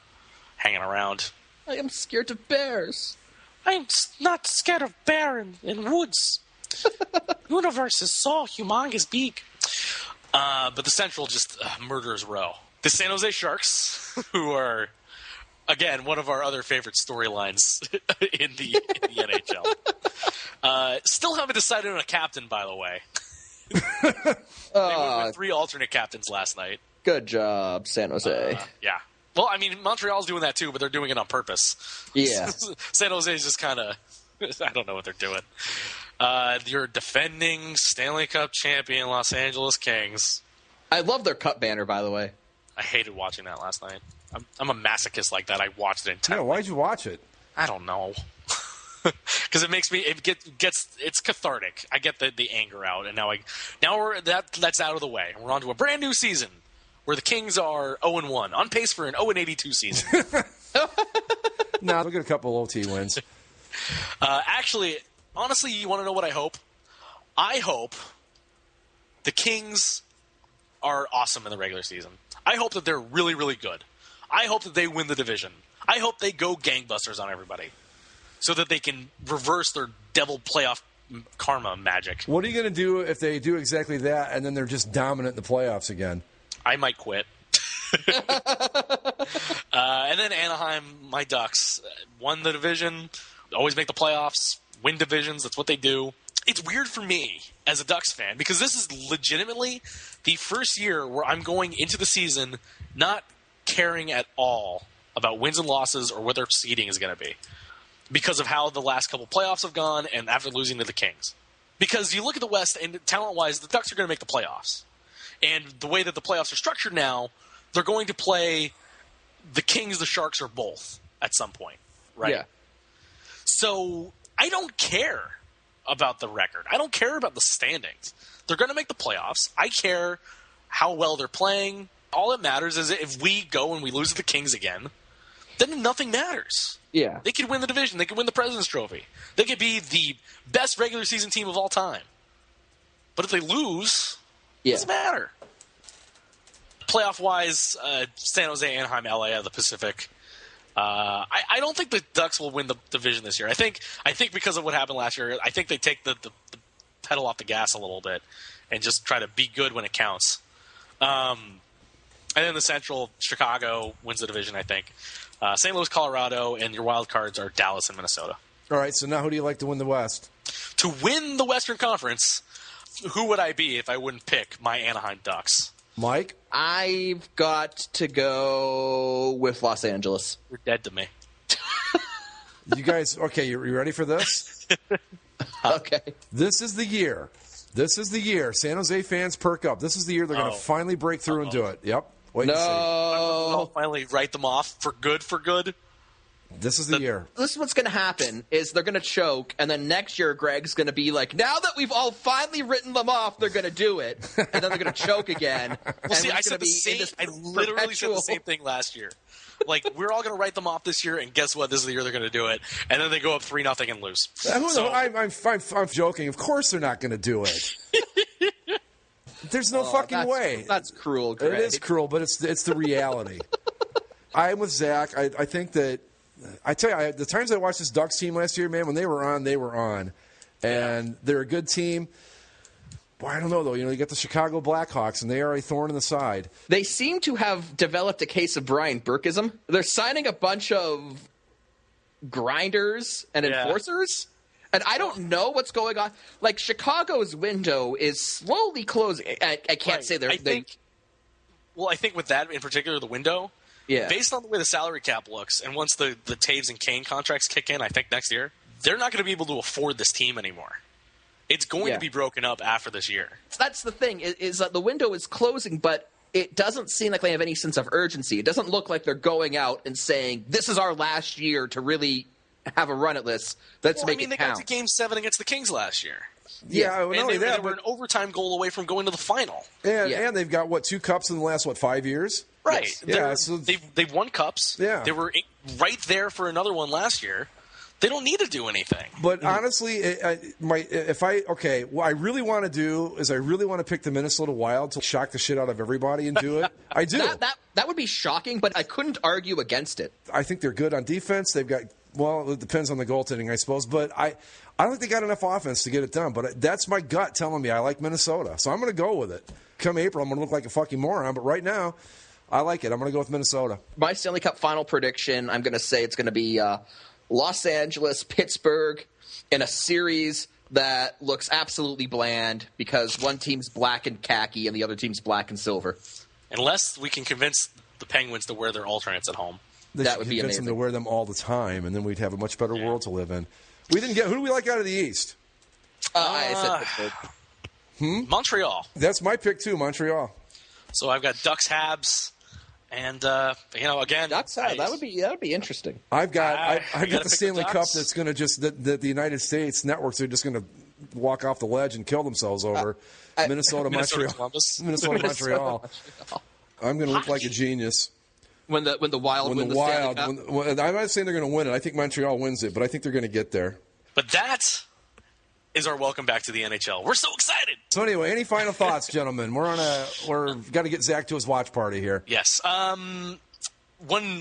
hanging around. I am scared of bears. I'm not scared of bear in woods. Universe is so humongous big. But the Central just murderers row. The San Jose Sharks, who are, again, one of our other favorite storylines in the NHL. Still haven't decided on a captain, by the way. They went with 3 alternate captains last night. Good job, San Jose. Yeah. Well, I mean, Montreal's doing that too, but they're doing it on purpose. Yeah. San Jose's just kind of, I don't know what they're doing. Your defending Stanley Cup champion Los Angeles Kings. I love their cup banner, by the way. I hated watching that last night. I'm a masochist like that. I watched it intently. Yeah, why'd you watch it? I don't know. Because it makes me it's cathartic. I get the anger out, and that's out of the way. We're on to a brand new season where the Kings are 0-1, on pace for an 0-82 season. No, we'll get a couple OT wins. Actually, honestly, you want to know what I hope? I hope the Kings are awesome in the regular season. I hope that they're really, really good. I hope that they win the division. I hope they go gangbusters on everybody so that they can reverse their devil playoff karma magic. What are you going to do if they do exactly that and then they're just dominant in the playoffs again? I might quit. And then Anaheim, my Ducks, won the division, always make the playoffs, win divisions. That's what they do. It's weird for me as a Ducks fan because this is legitimately the first year where I'm going into the season not caring at all about wins and losses or what their seeding is going to be because of how the last couple playoffs have gone and after losing to the Kings. Because you look at the West and talent-wise, the Ducks are going to make the playoffs. And the way that the playoffs are structured now, they're going to play the Kings, the Sharks, or both at some point, right? Yeah. So I don't care about the record. I don't care about the standings. They're going to make the playoffs. I care how well they're playing. All that matters is if we go and we lose to the Kings again, then nothing matters. Yeah. They could win the division. They could win the President's Trophy. They could be the best regular season team of all time. But if they lose, it doesn't matter. Playoff-wise, San Jose, Anaheim, LA out of the Pacific. I don't think the Ducks will win the division this year. I think because of what happened last year, I think they take the pedal off the gas a little bit and just try to be good when it counts. And then the Central, Chicago wins the division, I think. St. Louis, Colorado, and your wild cards are Dallas and Minnesota. All right, so now who do you like to win the West? To win the Western Conference, who would I be if I wouldn't pick my Anaheim Ducks? Mike? I've got to go with Los Angeles. You're dead to me. You guys, okay, you ready for this? Okay. This is the year. San Jose fans, perk up. This is the year they're going to finally break through and do it. Yep. Wait and see. I'll finally write them off for good. This is the year. This is what's going to happen is they're going to choke, and then next year Greg's going to be like, now that we've all finally written them off, they're going to do it. And then they're going to choke again. Well, see, I literally said the same thing last year. Like, we're all going to write them off this year, and guess what? This is the year they're going to do it. And then they go up 3-0 and lose. I'm joking. Of course they're not going to do it. There's no fucking way. That's cruel, Greg. It is cruel, but it's the reality. I'm with Zach. I think that I tell you, the times I watched this Ducks team last year, man, when they were on, and they're a good team. Boy, I don't know though. You get the Chicago Blackhawks, and they are a thorn in the side. They seem to have developed a case of Brian Burkeism. They're signing a bunch of grinders and enforcers. And I don't know what's going on. Like, Chicago's window is slowly closing. I can't say they're... I think with that in particular, the window, based on the way the salary cap looks, and once the Taves and Kane contracts kick in, I think next year, they're not going to be able to afford this team anymore. It's going to be broken up after this year. That's the thing, is that the window is closing, but it doesn't seem like they have any sense of urgency. It doesn't look like they're going out and saying, this is our last year to really have a run at this. Let's make it count. They got to Game 7 against the Kings last year. Yeah, and they were an overtime goal away from going to the final. And they've got, 2 cups in the last, 5 years? Right. Yes. They've won cups. Yeah. They were right there for another one last year. They don't need to do anything. But honestly, what I really want to do is I really want to pick the Minnesota Wild to shock the shit out of everybody and do it. I do. That would be shocking, but I couldn't argue against it. I think they're good on defense. They've got, it depends on the goaltending, I suppose. But I don't think they got enough offense to get it done. But that's my gut telling me I like Minnesota. So I'm going to go with it. Come April, I'm going to look like a fucking moron. But right now, I like it. I'm going to go with Minnesota. My Stanley Cup final prediction, I'm going to say it's going to be Los Angeles, Pittsburgh, in a series that looks absolutely bland because one team's black and khaki and the other team's black and silver. Unless we can convince the Penguins to wear their alternates at home. That would be amazing. Them to wear them all the time, and then we'd have a much better world to live in. We didn't get. Who do we like out of the East? I said Pittsburgh. Montreal. That's my pick too, Montreal. So I've got Ducks, Habs, and again, Ducks, that would be interesting. I've got the Stanley Cup that's going to just the United States networks are just going to walk off the ledge and kill themselves over Minnesota, Montreal, Minnesota, Montreal. I'm going to look like a genius. When the Wild win the Stanley Cup? I'm not saying they're going to win it. I think Montreal wins it, but I think they're going to get there. But that is our welcome back to the NHL. We're so excited. So anyway, any final thoughts, gentlemen? We're got to get Zach to his watch party here. Yes. One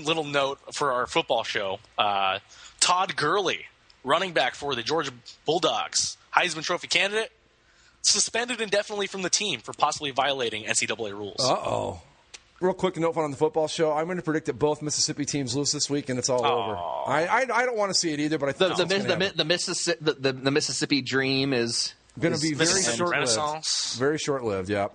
little note for our football show: Todd Gurley, running back for the Georgia Bulldogs, Heisman Trophy candidate, suspended indefinitely from the team for possibly violating NCAA rules. Uh-oh. Real quick note on the football show. I'm going to predict that both Mississippi teams lose this week, and it's all over. I don't want to see it either, but I think the Mississippi dream is going to be very short-lived. Very short-lived, yeah.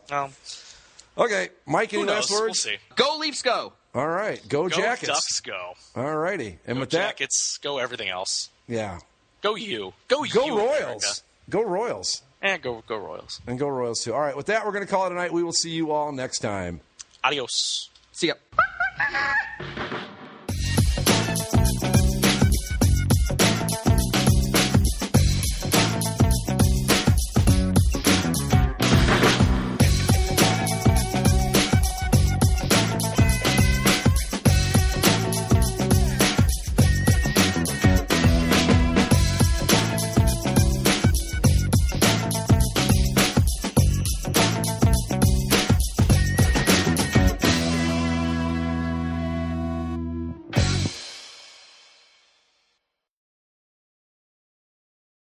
Okay, Mike, any last words? We'll see. Go Leafs, go! All right, go Jackets. Ducks, go. All righty, and go with Jackets, go everything else. Yeah. Go you. Go you, Royals. America. Go Royals. And go Royals. And go Royals too. All right, with that, we're going to call it a night. We will see you all next time. Adios. See ya.